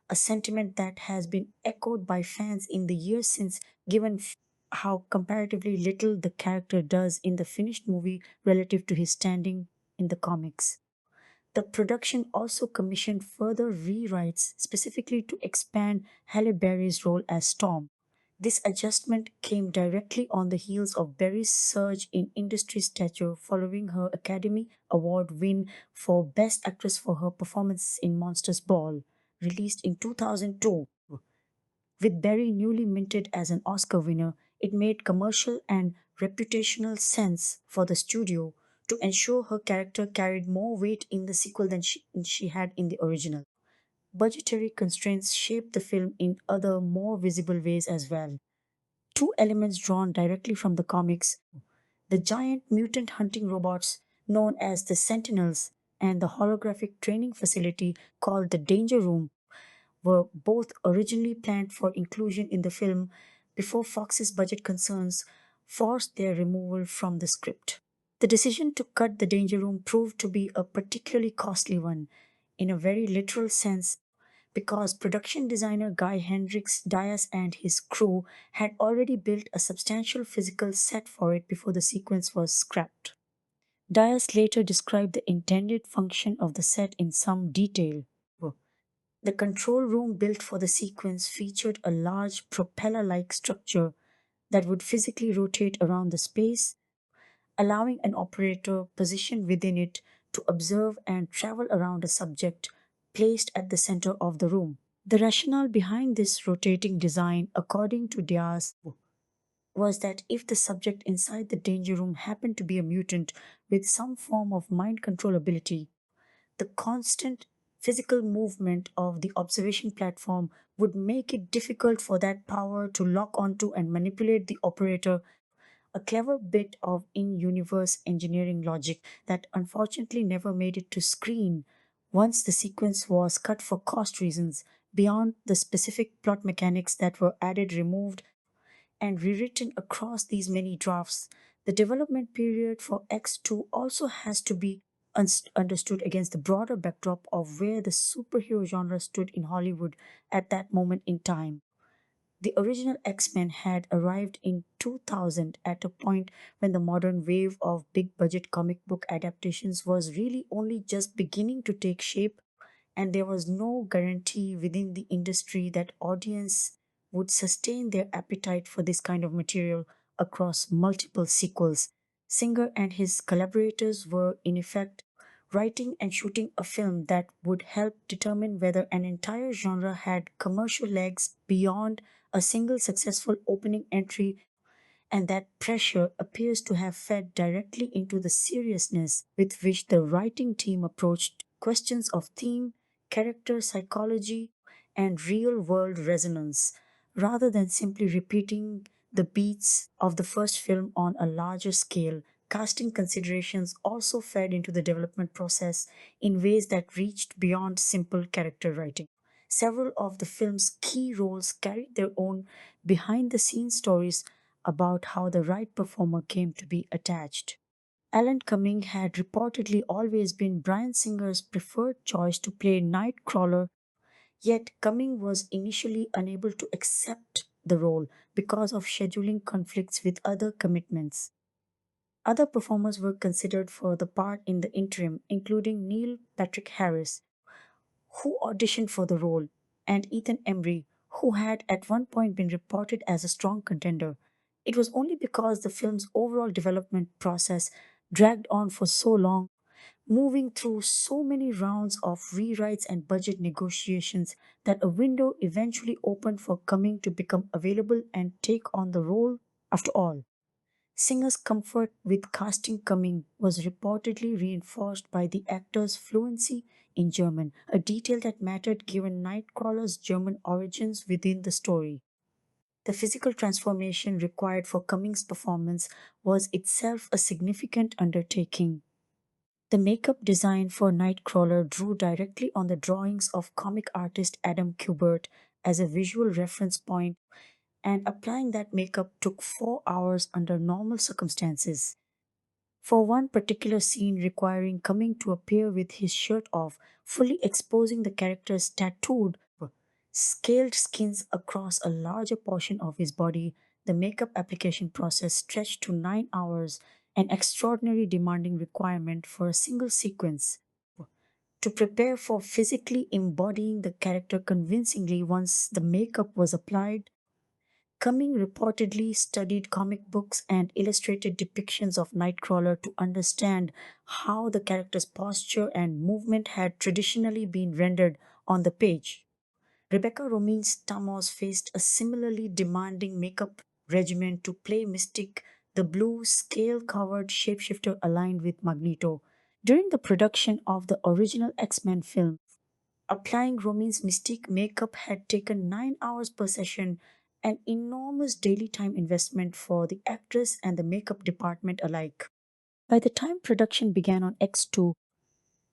a sentiment that has been echoed by fans in the years since, given how comparatively little the character does in the finished movie relative to his standing in the comics. The production also commissioned further rewrites specifically to expand Halle Berry's role as Storm. This adjustment came directly on the heels of Berry's surge in industry stature following her Academy Award win for Best Actress for her performance in Monsters Ball, released in 2002. With Berry newly minted as an Oscar winner, it made commercial and reputational sense for the studio to ensure her character carried more weight in the sequel than she had in the original. Budgetary constraints shaped the film in other, more visible ways as well. Two elements drawn directly from the comics, the giant mutant hunting robots known as the Sentinels and the holographic training facility called the Danger Room, were both originally planned for inclusion in the film before Fox's budget concerns forced their removal from the script. The decision to cut the Danger Room proved to be a particularly costly one, in a very literal sense, because production designer Guy Hendricks Diaz and his crew had already built a substantial physical set for it before the sequence was scrapped. Diaz later described the intended function of the set in some detail. The control room built for the sequence featured a large propeller like structure that would physically rotate around the space, allowing an operator positioned within it to observe and travel around a subject placed at the center of the room. The rationale behind this rotating design, according to Diaz, was that if the subject inside the danger room happened to be a mutant with some form of mind control ability, the constant physical movement of the observation platform would make it difficult for that power to lock onto and manipulate the operator, a clever bit of in universe engineering logic that unfortunately never made it to screen once the sequence was cut for cost reasons. Beyond the specific plot mechanics that were added, removed, and rewritten across these many drafts, the development period for X2 also has to be understood against the broader backdrop of where the superhero genre stood in Hollywood at that moment in time. The original X-Men had arrived in 2000 at a point when the modern wave of big budget comic book adaptations was really only just beginning to take shape, and there was no guarantee within the industry that audience would sustain their appetite for this kind of material across multiple sequels. Singer and his collaborators were, in effect, writing and shooting a film that would help determine whether an entire genre had commercial legs beyond a single successful opening entry, and that pressure appears to have fed directly into the seriousness with which the writing team approached questions of theme, character psychology, and real world resonance, rather than simply repeating the beats of the first film on a larger scale. Casting considerations also fed into the development process in ways that reached beyond simple character writing. Several of the film's key roles carried their own behind the scenes stories about how the right performer came to be attached. Alan Cumming had reportedly always been Bryan Singer's preferred choice to play Nightcrawler, yet Cumming was initially unable to accept the role because of scheduling conflicts with other commitments. Other performers were considered for the part in the interim, including Neil Patrick Harris, who auditioned for the role, and Ethan Embry, who had at one point been reported as a strong contender. It was only because the film's overall development process dragged on for so long, moving through so many rounds of rewrites and budget negotiations, that a window eventually opened for Cumming to become available and take on the role. After all, Singer's comfort with casting Cumming was reportedly reinforced by the actor's fluency in German, a detail that mattered given Nightcrawler's German origins within the story. The physical transformation required for Cummings' performance was itself a significant undertaking. The makeup design for Nightcrawler drew directly on the drawings of comic artist Adam Kubert as a visual reference point, and applying that makeup took 4 hours under normal circumstances. For one particular scene requiring Cumming to appear with his shirt off, fully exposing the character's tattooed, scaled skins across a larger portion of his body, the makeup application process stretched to 9 hours, an extraordinary demanding requirement for a single sequence. To prepare for physically embodying the character convincingly once the makeup was applied, Cumming reportedly studied comic books and illustrated depictions of Nightcrawler to understand how the character's posture and movement had traditionally been rendered on the page. Rebecca Romijn Stamos faced a similarly demanding makeup regimen to play Mystique, the blue, scale covered shapeshifter aligned with Magneto. During the production of the original X-Men film, applying Romijn's Mystique makeup had taken 9 hours per session, an enormous daily time investment for the actress and the makeup department alike. By the time production began on X2,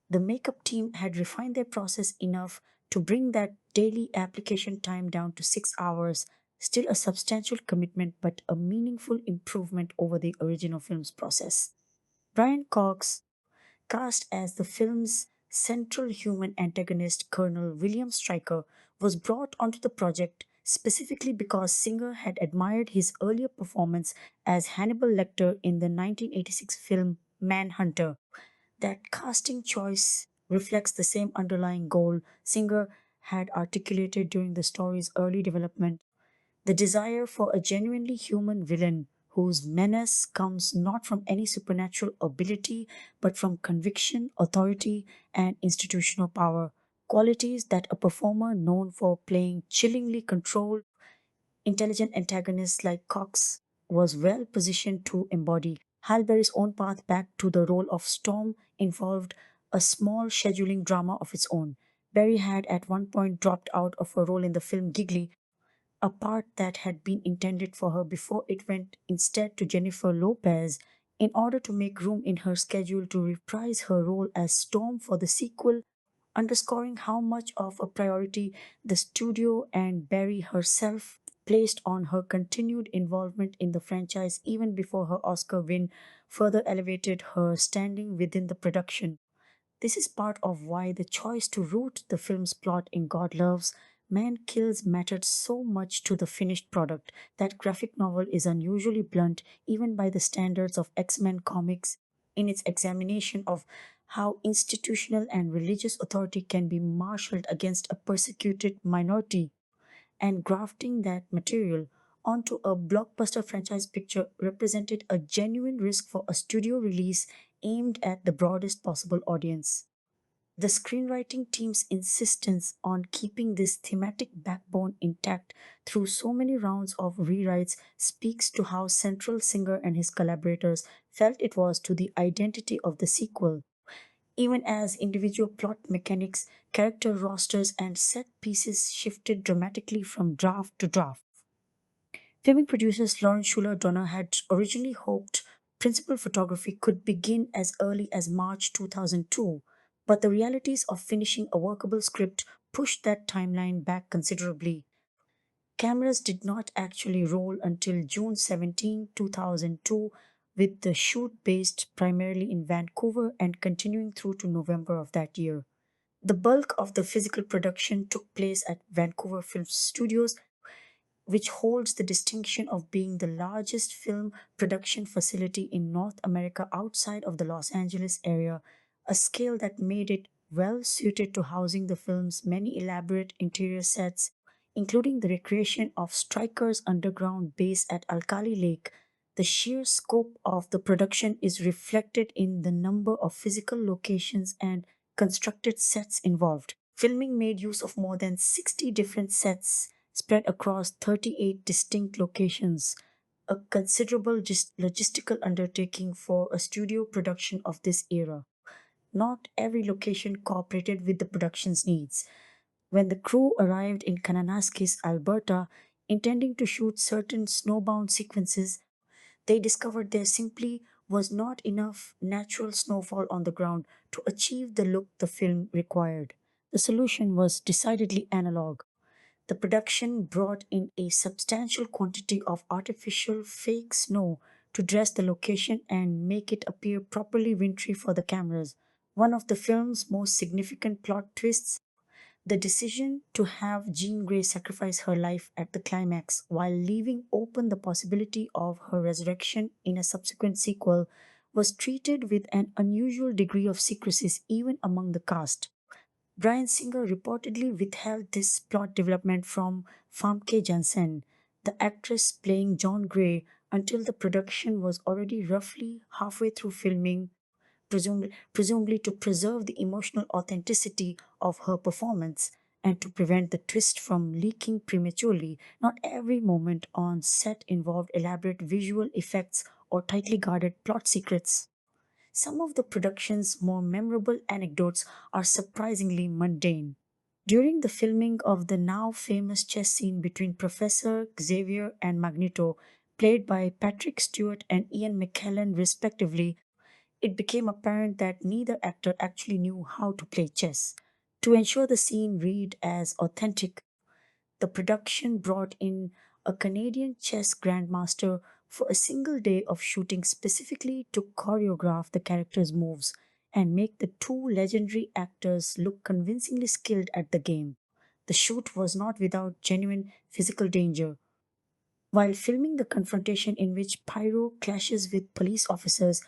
the makeup team had refined their process enough to bring that daily application time down to 6 hours, still a substantial commitment but a meaningful improvement over the original film's process. Brian Cox, cast as the film's central human antagonist, Colonel William Stryker, was brought onto the project specifically because Singer had admired his earlier performance as Hannibal Lecter in the 1986 film Manhunter. That casting choice reflects the same underlying goal Singer had articulated during the story's early development, the desire for a genuinely human villain whose menace comes not from any supernatural ability but from conviction, authority, and institutional power, qualities that a performer known for playing chillingly controlled, intelligent antagonists like Cox was well positioned to embody. Halle Berry's own path back to the role of Storm involved a small scheduling drama of its own. Berry had at one point dropped out of her role in the film Giggly, a part that had been intended for her before it went instead to Jennifer Lopez, in order to make room in her schedule to reprise her role as Storm for the sequel, underscoring how much of a priority the studio and Berry herself placed on her continued involvement in the franchise even before her Oscar win further elevated her standing within the production. This is part of why the choice to root the film's plot in God Loves Man Kills mattered so much to the finished product that graphic novel is unusually blunt even by the standards of X-Men comics in its examination of how institutional and religious authority can be marshaled against a persecuted minority, and grafting that material onto a blockbuster franchise picture represented a genuine risk for a studio release aimed at the broadest possible audience. The screenwriting team's insistence on keeping this thematic backbone intact through so many rounds of rewrites speaks to how central Singer and his collaborators felt it was to the identity of the sequel, even as individual plot mechanics, character rosters, and set pieces shifted dramatically from draft to draft. Filming producers Lauren Schuler Donner had originally hoped principal photography could begin as early as March 2002, but the realities of finishing a workable script pushed that timeline back considerably. Cameras did not actually roll until June 17, 2002, with the shoot based primarily in Vancouver and continuing through to November of that year. The bulk of the physical production took place at Vancouver Film Studios, which holds the distinction of being the largest film production facility in North America outside of the Los Angeles area, a scale that made it well suited to housing the film's many elaborate interior sets, including the recreation of Stryker's underground base at Alkali Lake. The sheer scope of the production is reflected in the number of physical locations and constructed sets involved. Filming made use of more than 60 different sets spread across 38 distinct locations, a considerable logistical undertaking for a studio production of this era. Not every location cooperated with the production's needs. When the crew arrived in Kananaskis, Alberta, intending to shoot certain snowbound sequences, they discovered there simply was not enough natural snowfall on the ground to achieve the look the film required. The solution was decidedly analog. The production brought in a substantial quantity of artificial fake snow to dress the location and make it appear properly wintry for the cameras. One of the film's most significant plot twists, the decision to have Jean Grey sacrifice her life at the climax while leaving open the possibility of her resurrection in a subsequent sequel, was treated with an unusual degree of secrecy even among the cast. Bryan Singer reportedly withheld this plot development from Famke Janssen, the actress playing John Grey, until the production was already roughly halfway through filming, presumably to preserve the emotional authenticity of her performance and to prevent the twist from leaking prematurely. Not every moment on set involved elaborate visual effects or tightly guarded plot secrets. Some of the production's more memorable anecdotes are surprisingly mundane. During the filming of the now famous chess scene between Professor Xavier and Magneto, played by Patrick Stewart and Ian McKellen respectively, it became apparent that neither actor actually knew how to play chess. To ensure the scene read as authentic, the production brought in a Canadian chess grandmaster for a single day of shooting specifically to choreograph the characters' moves and make the two legendary actors look convincingly skilled at the game. The shoot was not without genuine physical danger. While filming the confrontation in which Pyro clashes with police officers,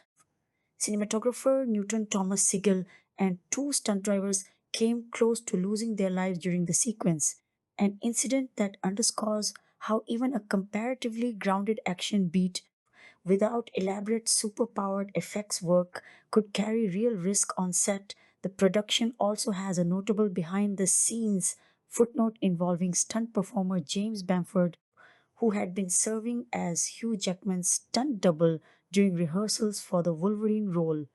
cinematographer Newton Thomas Sigel and two stunt drivers came close to losing their lives during the sequence, an incident that underscores how even a comparatively grounded action beat without elaborate superpowered effects work could carry real risk on set. The production also has a notable behind the scenes footnote involving stunt performer James Bamford, who had been serving as Hugh Jackman's stunt double during rehearsals for the Wolverine role.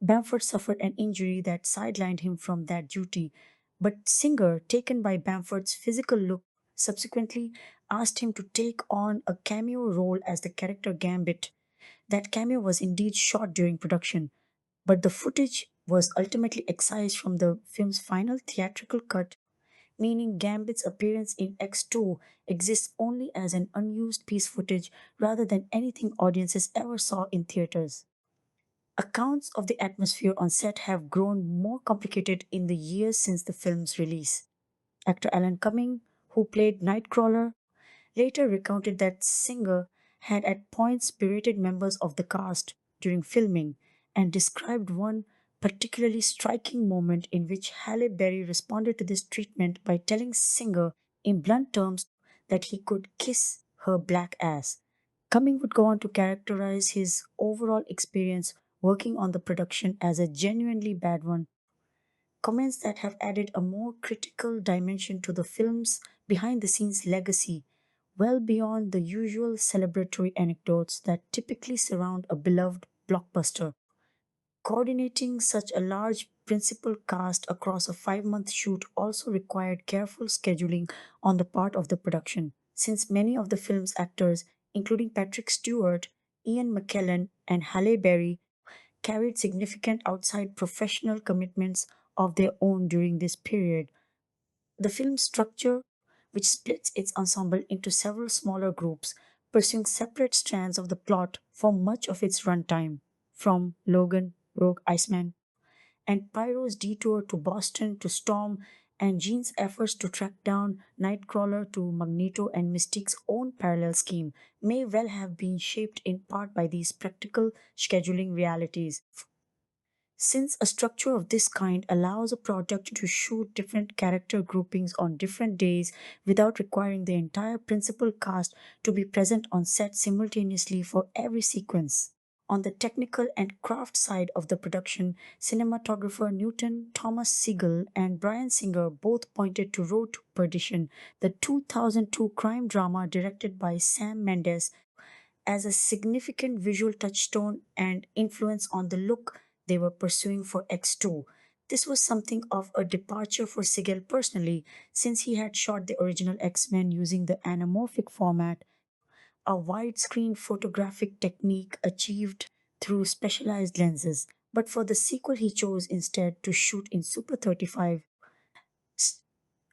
Bamford suffered an injury that sidelined him from that duty, but Singer, taken by Bamford's physical look, subsequently asked him to take on a cameo role as the character Gambit. That cameo was indeed shot during production, but the footage was ultimately excised from the film's final theatrical cut, meaning Gambit's appearance in X2 exists only as an unused piece footage rather than anything audiences ever saw in theaters. Accounts of the atmosphere on set have grown more complicated in the years since the film's release. Actor Alan Cumming, who played Nightcrawler, later recounted that Singer had at points berated members of the cast during filming and described one particularly striking moment in which Halle Berry responded to this treatment by telling Singer in blunt terms that he could kiss her black ass. Cumming would go on to characterize his overall experience working on the production as a genuinely bad one, comments that have added a more critical dimension to the film's behind the scenes legacy, well beyond the usual celebratory anecdotes that typically surround a beloved blockbuster. Coordinating such a large principal cast across a 5 month shoot also required careful scheduling on the part of the production, since many of the film's actors, including Patrick Stewart, Ian McKellen, and Halle Berry, carried significant outside professional commitments of their own during this period. The film's structure, which splits its ensemble into several smaller groups, pursuing separate strands of the plot for much of its runtime, from Logan, Rogue Iceman, and Pyro's detour to Boston to Storm, and Jean's efforts to track down Nightcrawler to Magneto and Mystique's own parallel scheme, may well have been shaped in part by these practical scheduling realities. Since a structure of this kind allows a project to shoot different character groupings on different days without requiring the entire principal cast to be present on set simultaneously for every sequence. On the technical and craft side of the production, cinematographer Newton Thomas Sigel and Bryan Singer both pointed to Road to Perdition, the 2002 crime drama directed by Sam Mendes, as a significant visual touchstone and influence on the look they were pursuing for X2. This was something of a departure for Sigel personally, since he had shot the original X Men using the anamorphic format, a widescreen photographic technique achieved through specialized lenses. But for the sequel, he chose instead to shoot in Super 35,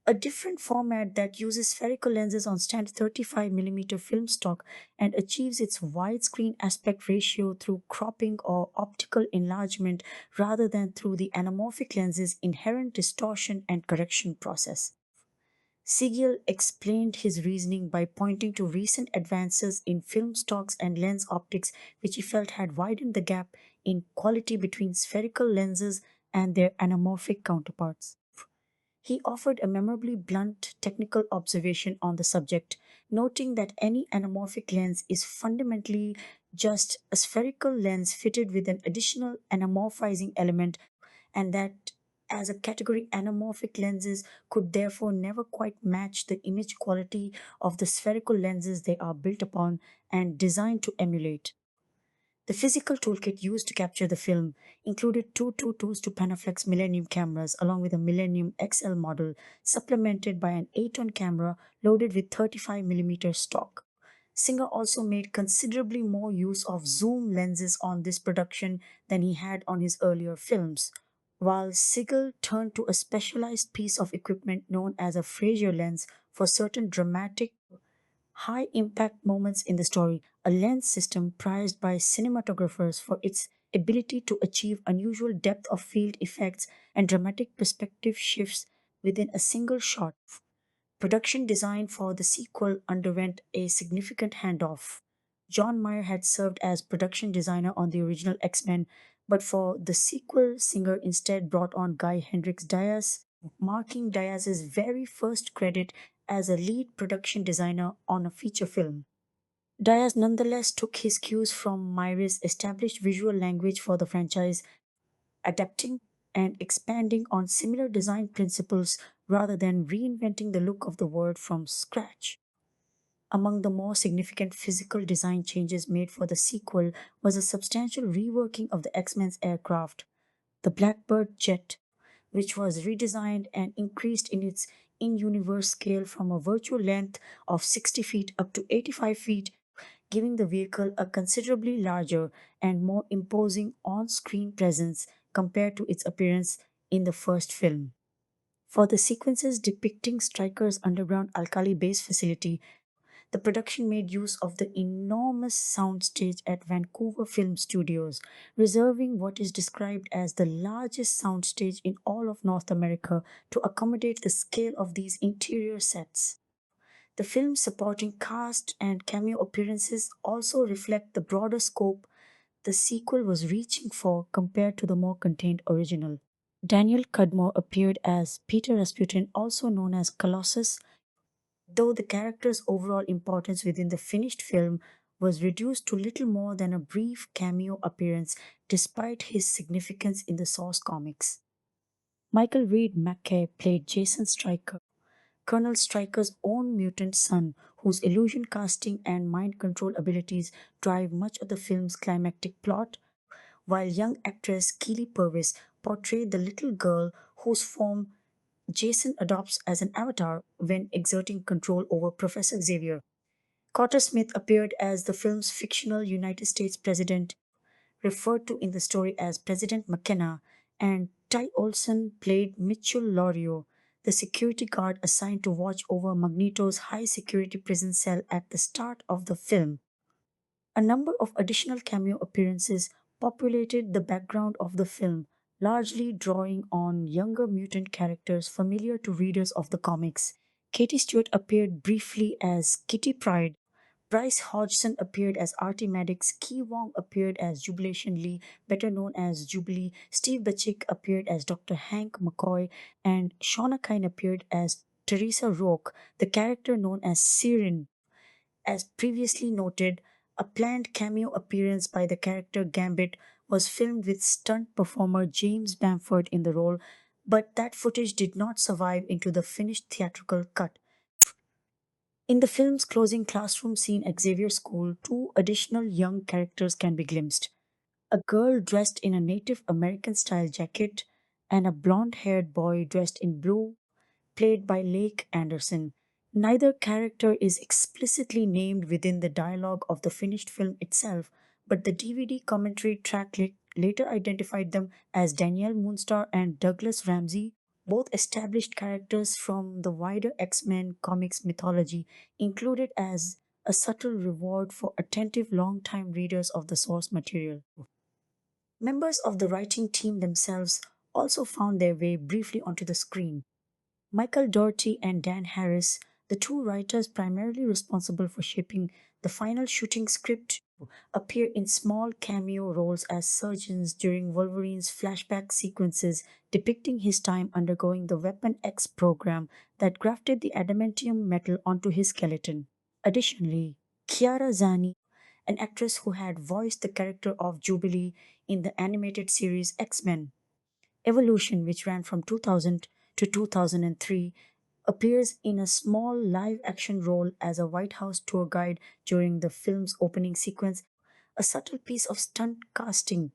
a different format that uses spherical lenses on standard 35 mm film stock and achieves its widescreen aspect ratio through cropping or optical enlargement rather than through the anamorphic lens's inherent distortion and correction process. Siegel explained his reasoning by pointing to recent advances in film stocks and lens optics, which he felt had widened the gap in quality between spherical lenses and their anamorphic counterparts. He offered a memorably blunt technical observation on the subject, noting that any anamorphic lens is fundamentally just a spherical lens fitted with an additional anamorphizing element, and that as a category, anamorphic lenses could therefore never quite match the image quality of the spherical lenses they are built upon and designed to emulate. The physical toolkit used to capture the film included two 2.2s to Panaflex Millennium cameras along with a Millennium XL model supplemented by an 8-on camera loaded with 35mm stock. Singer also made considerably more use of zoom lenses on this production than he had on his earlier films, while Siegel turned to a specialized piece of equipment known as a Fraser lens for certain dramatic high impact moments in the story, a lens system prized by cinematographers for its ability to achieve unusual depth of field effects and dramatic perspective shifts within a single shot. Production design for the sequel underwent a significant handoff. John Meyer had served as production designer on the original X Men, but for the sequel, Singer instead brought on Guy Hendrix Diaz, marking Diaz's very first credit as a lead production designer on a feature film. Diaz nonetheless took his cues from Meyer's established visual language for the franchise, adapting and expanding on similar design principles rather than reinventing the look of the world from scratch. Among the more significant physical design changes made for the sequel was a substantial reworking of the X Men's aircraft. The Blackbird jet, which was redesigned and increased in its in universe scale from a virtual length of 60 feet up to 85 feet, giving the vehicle a considerably larger and more imposing on screen presence compared to its appearance in the first film. For the sequences depicting Stryker's underground Alkali base facility, The production made use of the enormous soundstage at Vancouver Film Studios, reserving what is described as the largest soundstage in all of North America to accommodate the scale of these interior sets. The film's supporting cast and cameo appearances also reflect the broader scope the sequel was reaching for compared to the more contained original. Daniel Cudmore appeared as Peter Rasputin, also known as Colossus, though the character's overall importance within the finished film was reduced to little more than a brief cameo appearance despite his significance in the source comics. Michael Reed Mackay played Jason Stryker, Colonel Stryker's own mutant son, whose illusion casting and mind control abilities drive much of the film's climactic plot, while young actress Keely Purvis portrayed the little girl whose form Jason adopts as an avatar when exerting control over Professor Xavier. Carter Smith appeared as the film's fictional United States president, referred to in the story as President McKenna, and Ty Olsson played Mitchell Lorio, the security guard assigned to watch over Magneto's high security prison cell at the start of the film. A number of additional cameo appearances populated the background of the film, largely drawing on younger mutant characters familiar to readers of the comics. Katie Stewart appeared briefly as Kitty Pryde. Bryce Hodgson appeared as Artie Maddox, Ki Wong appeared as Jubilation Lee, better known as Jubilee, Steve Bachik appeared as Dr. Hank McCoy, and Shauna Kine appeared as Teresa Roque, the character known as Siren. As previously noted, a planned cameo appearance by the character Gambit was filmed with stunt performer James Bamford in the role, but that footage did not survive into the finished theatrical cut. In the film's closing classroom scene at Xavier School, two additional young characters can be glimpsed: a girl dressed in a Native American style jacket and a blonde haired boy dressed in blue, played by Lake Anderson. Neither character is explicitly named within the dialogue of the finished film itself, but the DVD commentary track later identified them as Danielle Moonstar and Douglas Ramsey, both established characters from the wider X-Men comics mythology, included as a subtle reward for attentive long-time readers of the source material. Members of the writing team themselves also found their way briefly onto the screen. Michael Dougherty and Dan Harris, the two writers primarily responsible for shaping the final shooting script, appear in small cameo roles as surgeons during Wolverine's flashback sequences depicting his time undergoing the Weapon X program that grafted the adamantium metal onto his skeleton. Additionally, Chiara Zani, an actress who had voiced the character of Jubilee in the animated series X-Men Evolution, which ran from 2000 to 2003, appears in a small live action role as a White House tour guide during the film's opening sequence, a subtle piece of stunt casting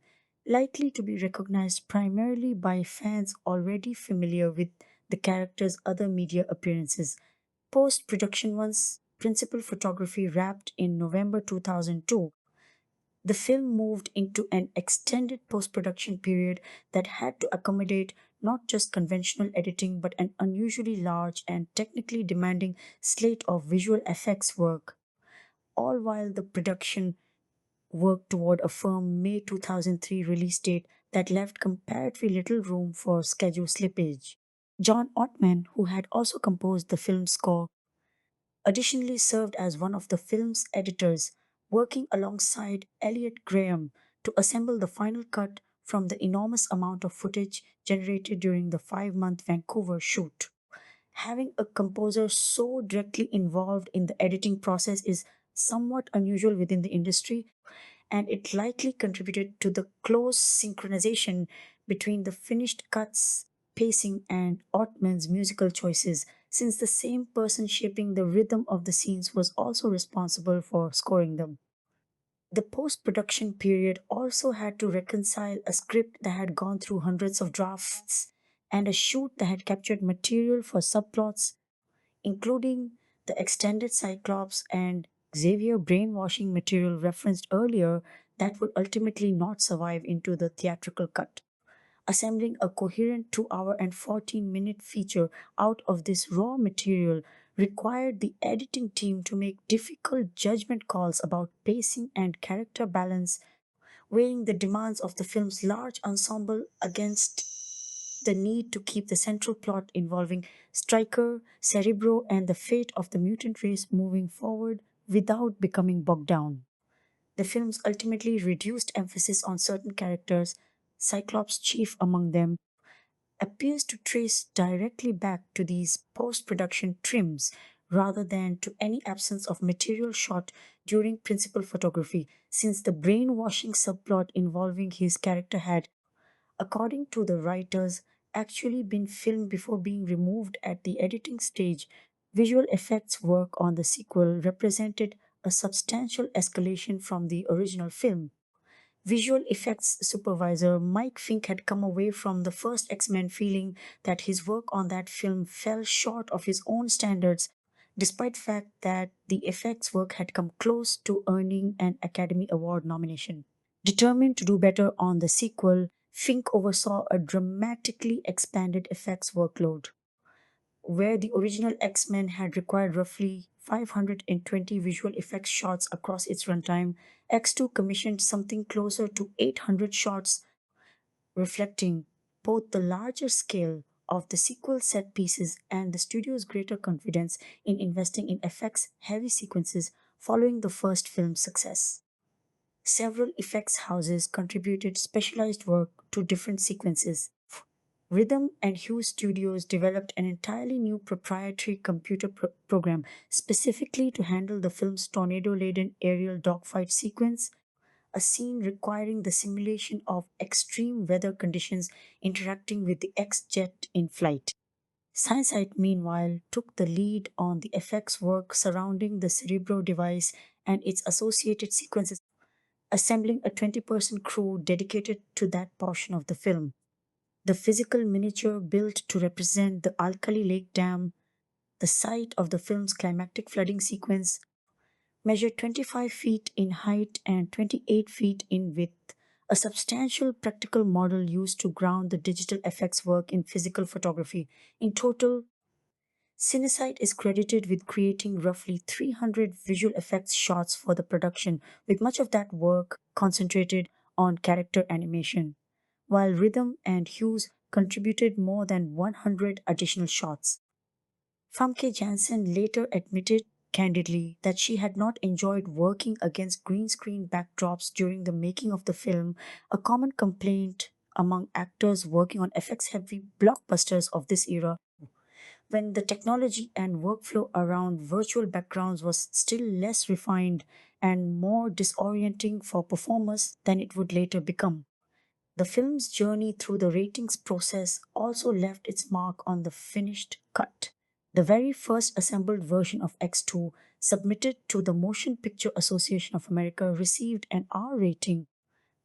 likely to be recognized primarily by fans already familiar with the character's other media appearances. Post production, once principal photography wrapped in November 2002, the film moved into an extended post production period that had to accommodate not just conventional editing but an unusually large and technically demanding slate of visual effects work, all while the production worked toward a firm May 2003 release date that left comparatively little room for schedule slippage. John Ottman, who had also composed the film's score, additionally served as one of the film's editors, working alongside Elliot Graham to assemble the final cut from the enormous amount of footage generated during the 5-month Vancouver shoot. Having a composer so directly involved in the editing process is somewhat unusual within the industry, and it likely contributed to the close synchronization between the finished cuts, pacing, and Ottman's musical choices, since the same person shaping the rhythm of the scenes was also responsible for scoring them. The post production period also had to reconcile a script that had gone through hundreds of drafts and a shoot that had captured material for subplots, including the extended Cyclops and Xavier brainwashing material referenced earlier that would ultimately not survive into the theatrical cut. Assembling a coherent 2 hour and 14-minute feature out of this raw material required the editing team to make difficult judgment calls about pacing and character balance, weighing the demands of the film's large ensemble against the need to keep the central plot involving Stryker, Cerebro, and the fate of the mutant race moving forward without becoming bogged down. The films ultimately reduced emphasis on certain characters, Cyclops chief among them, appears to trace directly back to these post production trims rather than to any absence of material shot during principal photography, since the brainwashing subplot involving his character had, according to the writers, actually been filmed before being removed at the editing stage. Visual effects work on the sequel represented a substantial escalation from the original film. Visual effects supervisor Mike Fink had come away from the first X-Men feeling that his work on that film fell short of his own standards, despite fact that the effects work had come close to earning an Academy Award nomination. Determined to do better on the sequel, Fink oversaw a dramatically expanded effects workload. Where the original X Men had required roughly 520 visual effects shots across its runtime, X2 commissioned something closer to 800 shots, reflecting both the larger scale of the sequel set pieces and the studio's greater confidence in investing in effects heavy sequences following the first film's success. Several effects houses contributed specialized work to different sequences. Rhythm and Hughes Studios developed an entirely new proprietary computer program specifically to handle the film's tornado laden aerial dogfight sequence, a scene requiring the simulation of extreme weather conditions interacting with the X jet in flight. SciSite, meanwhile, took the lead on the effects work surrounding the Cerebro device and its associated sequences, assembling a 20-person crew dedicated to that portion of the film. The physical miniature built to represent the Alkali Lake Dam, the site of the film's climactic flooding sequence, measured 25 feet in height and 28 feet in width, a substantial practical model used to ground the digital effects work in physical photography. In total, Cinesite is credited with creating roughly 300 visual effects shots for the production, with much of that work concentrated on character animation, while Rhythm and Hughes contributed more than 100 additional shots. Famke Janssen later admitted candidly that she had not enjoyed working against green screen backdrops during the making of the film, a common complaint among actors working on effects heavy blockbusters of this era, when the technology and workflow around virtual backgrounds was still less refined and more disorienting for performers than it would later become. The film's journey through the ratings process also left its mark on the finished cut. The very first assembled version of X2, submitted to the Motion Picture Association of America, received an R rating,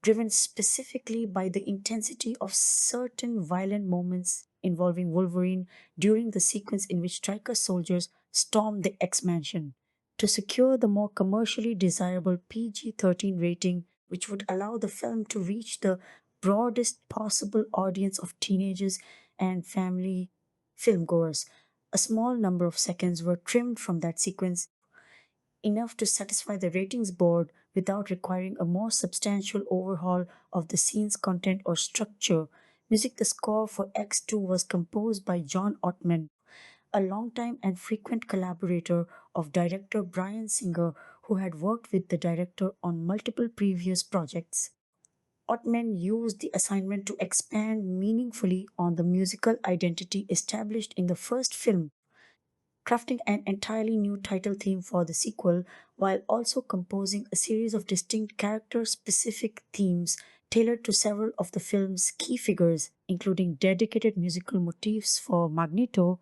driven specifically by the intensity of certain violent moments involving Wolverine during the sequence in which Stryker soldiers stormed the X Mansion. To secure the more commercially desirable PG-13 rating, which would allow the film to reach the broadest possible audience of teenagers and family filmgoers, a small number of seconds were trimmed from that sequence, enough to satisfy the ratings board without requiring a more substantial overhaul of the scene's content or structure. The score for X2 was composed by John Ottman, a longtime and frequent collaborator of director Bryan Singer, who had worked with the director on multiple previous projects. Ottman used the assignment to expand meaningfully on the musical identity established in the first film, crafting an entirely new title theme for the sequel, while also composing a series of distinct character specific themes tailored to several of the film's key figures, including dedicated musical motifs for Magneto,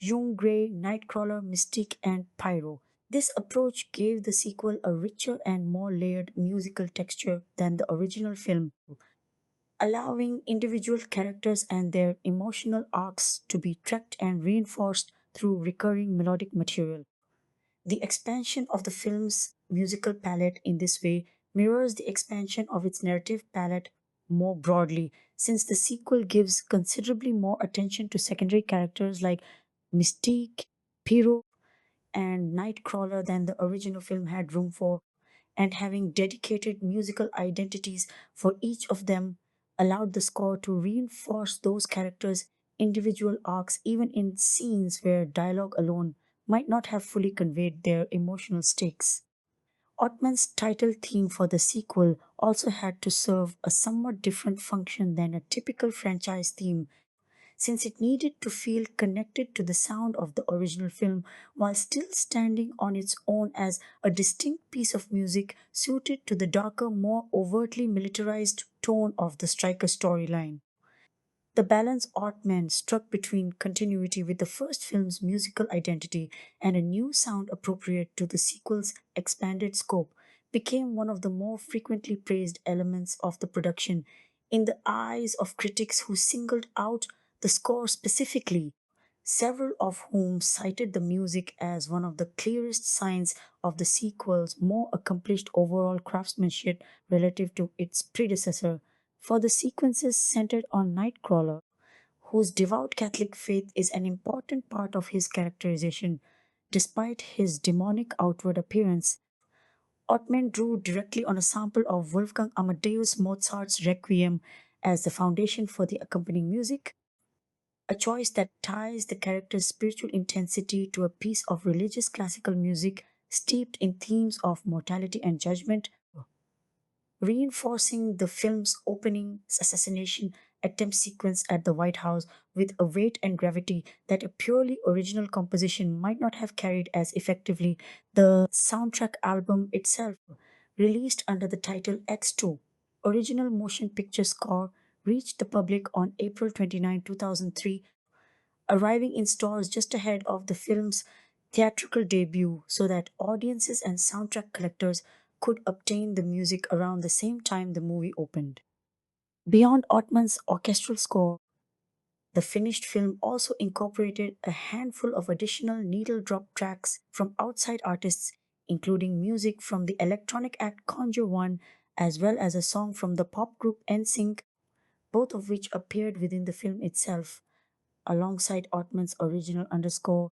Jean Grey, Nightcrawler, Mystique, and Pyro. This approach gave the sequel a richer and more layered musical texture than the original film, allowing individual characters and their emotional arcs to be tracked and reinforced through recurring melodic material. The expansion of the film's musical palette in this way mirrors the expansion of its narrative palette more broadly, since the sequel gives considerably more attention to secondary characters like Mystique, Pyro, and Nightcrawler than the original film had room for, and having dedicated musical identities for each of them allowed the score to reinforce those characters' individual arcs even in scenes where dialogue alone might not have fully conveyed their emotional stakes. Ottman's title theme for the sequel also had to serve a somewhat different function than a typical franchise theme, since it needed to feel connected to the sound of the original film while still standing on its own as a distinct piece of music suited to the darker, more overtly militarized tone of the Striker storyline. The balance Ottman struck between continuity with the first film's musical identity and a new sound appropriate to the sequel's expanded scope became one of the more frequently praised elements of the production in the eyes of critics who singled out the score specifically, several of whom cited the music as one of the clearest signs of the sequel's more accomplished overall craftsmanship relative to its predecessor. For the sequences centered on Nightcrawler, whose devout Catholic faith is an important part of his characterization, despite his demonic outward appearance, Ottman drew directly on a sample of Wolfgang Amadeus Mozart's Requiem as the foundation for the accompanying music, a choice that ties the character's spiritual intensity to a piece of religious classical music steeped in themes of mortality and judgment, reinforcing the film's opening assassination attempt sequence at the White House with a weight and gravity that a purely original composition might not have carried as effectively. The soundtrack album itself, released under the title X2, Original Motion Picture Score, reached the public on April 29, 2003, arriving in stores just ahead of the film's theatrical debut so that audiences and soundtrack collectors could obtain the music around the same time the movie opened. Beyond Ottman's orchestral score, the finished film also incorporated a handful of additional needle drop tracks from outside artists, including music from the electronic act Conjure One, as well as a song from the pop group NSYNC, both of which appeared within the film itself, alongside Ottman's original underscore,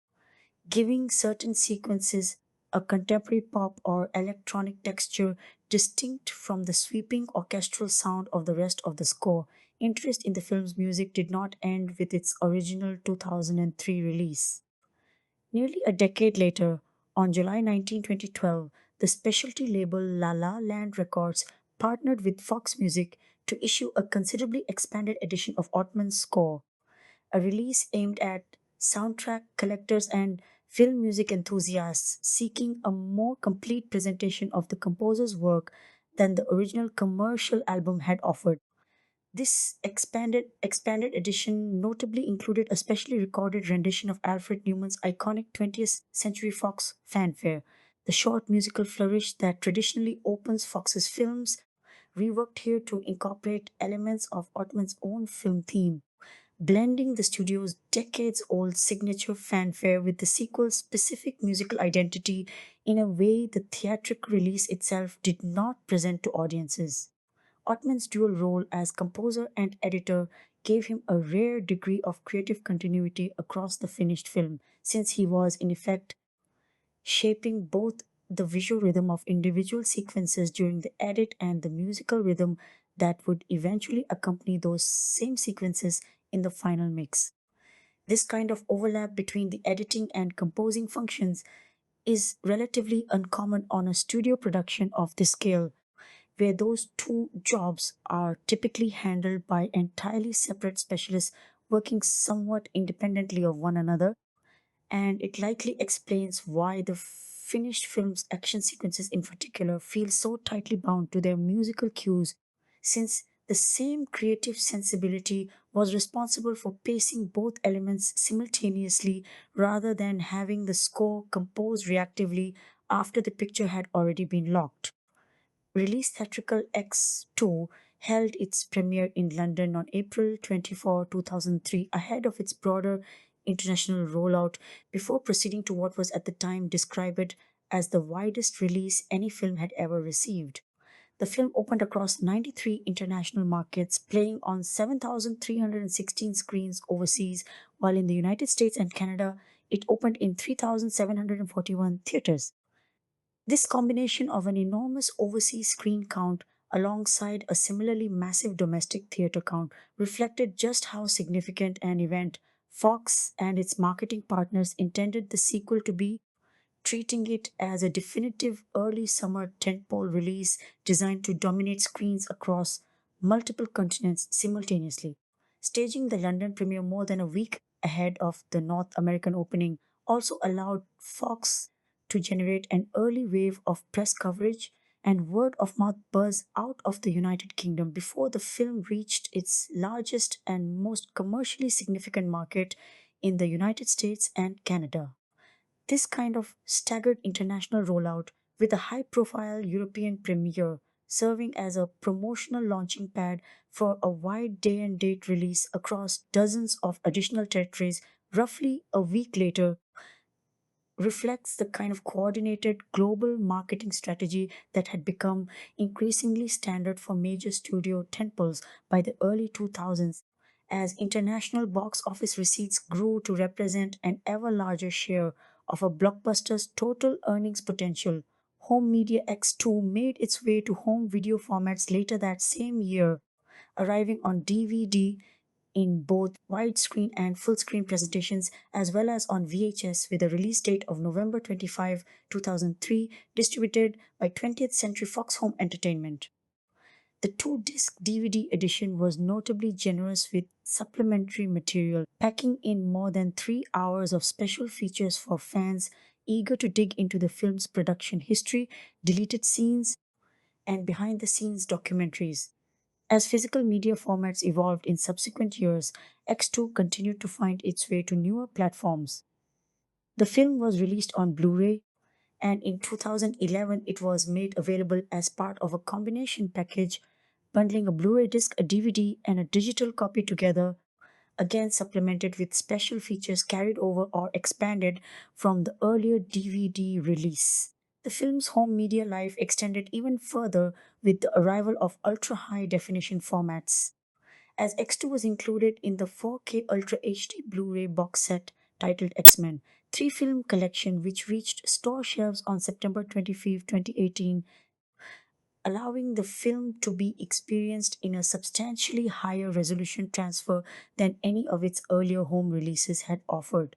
giving certain sequences a contemporary pop or electronic texture distinct from the sweeping orchestral sound of the rest of the score. Interest in the film's music did not end with its original 2003 release. Nearly a decade later, on July 19, 2012, the specialty label La La Land Records partnered with Fox Music to issue a considerably expanded edition of Ottman's score, a release aimed at soundtrack collectors and film music enthusiasts seeking a more complete presentation of the composer's work than the original commercial album had offered. This expanded edition notably included a specially recorded rendition of Alfred Newman's iconic 20th Century Fox fanfare, the short musical flourish that traditionally opens Fox's films, reworked here to incorporate elements of Ottman's own film theme, blending the studio's decades old signature fanfare with the sequel's specific musical identity in a way the theatrical release itself did not present to audiences. Ottman's dual role as composer and editor gave him a rare degree of creative continuity across the finished film, since he was, in effect, shaping both the visual rhythm of individual sequences during the edit and the musical rhythm that would eventually accompany those same sequences in the final mix. This kind of overlap between the editing and composing functions is relatively uncommon on a studio production of this scale, where those two jobs are typically handled by entirely separate specialists working somewhat independently of one another, and it likely explains why the finished film's action sequences in particular feel so tightly bound to their musical cues, since the same creative sensibility was responsible for pacing both elements simultaneously rather than having the score composed reactively after the picture had already been locked. Release Theatrical X2 held its premiere in London on April 24, 2003, ahead of its broader international rollout before proceeding to what was at the time described as the widest release any film had ever received. The film opened across 93 international markets, playing on 7,316 screens overseas, while in the United States and Canada It opened in 3,741 theaters. This combination of an enormous overseas screen count alongside a similarly massive domestic theater count reflected just how significant an event Fox and its marketing partners intended the sequel to be, treating it as a definitive early summer tentpole release designed to dominate screens across multiple continents simultaneously. Staging the London premiere more than a week ahead of the North American opening also allowed Fox to generate an early wave of press coverage and word of mouth buzz out of the United Kingdom before the film reached its largest and most commercially significant market in the United States and Canada. This kind of staggered international rollout, with a high profile European premiere serving as a promotional launching pad for a wide day and date release across dozens of additional territories roughly a week later, reflects the kind of coordinated global marketing strategy that had become increasingly standard for major studio tentpoles by the early 2000s as international box office receipts grew to represent an ever larger share of a blockbuster's total earnings potential. Home Media X2 made its way to home video formats later that same year, arriving on DVD in both widescreen and full screen presentations, as well as on VHS with a release date of November 25, 2003, distributed by 20th Century Fox Home Entertainment. The two-disc DVD edition was notably generous with supplementary material, packing in more than 3 hours of special features for fans eager to dig into the film's production history, deleted scenes, and behind the scenes documentaries. As physical media formats evolved in subsequent years, X2 continued to find its way to newer platforms. The film was released on Blu ray, and in 2011 it was made available as part of a combination package bundling a Blu ray disc, a DVD, and a digital copy together, again supplemented with special features carried over or expanded from the earlier DVD release. The film's home media life extended even further with the arrival of ultra high definition formats, as X2 was included in the 4K Ultra HD Blu ray box set titled X Men, 3 film collection, which reached store shelves on September 25, 2018, allowing the film to be experienced in a substantially higher resolution transfer than any of its earlier home releases had offered.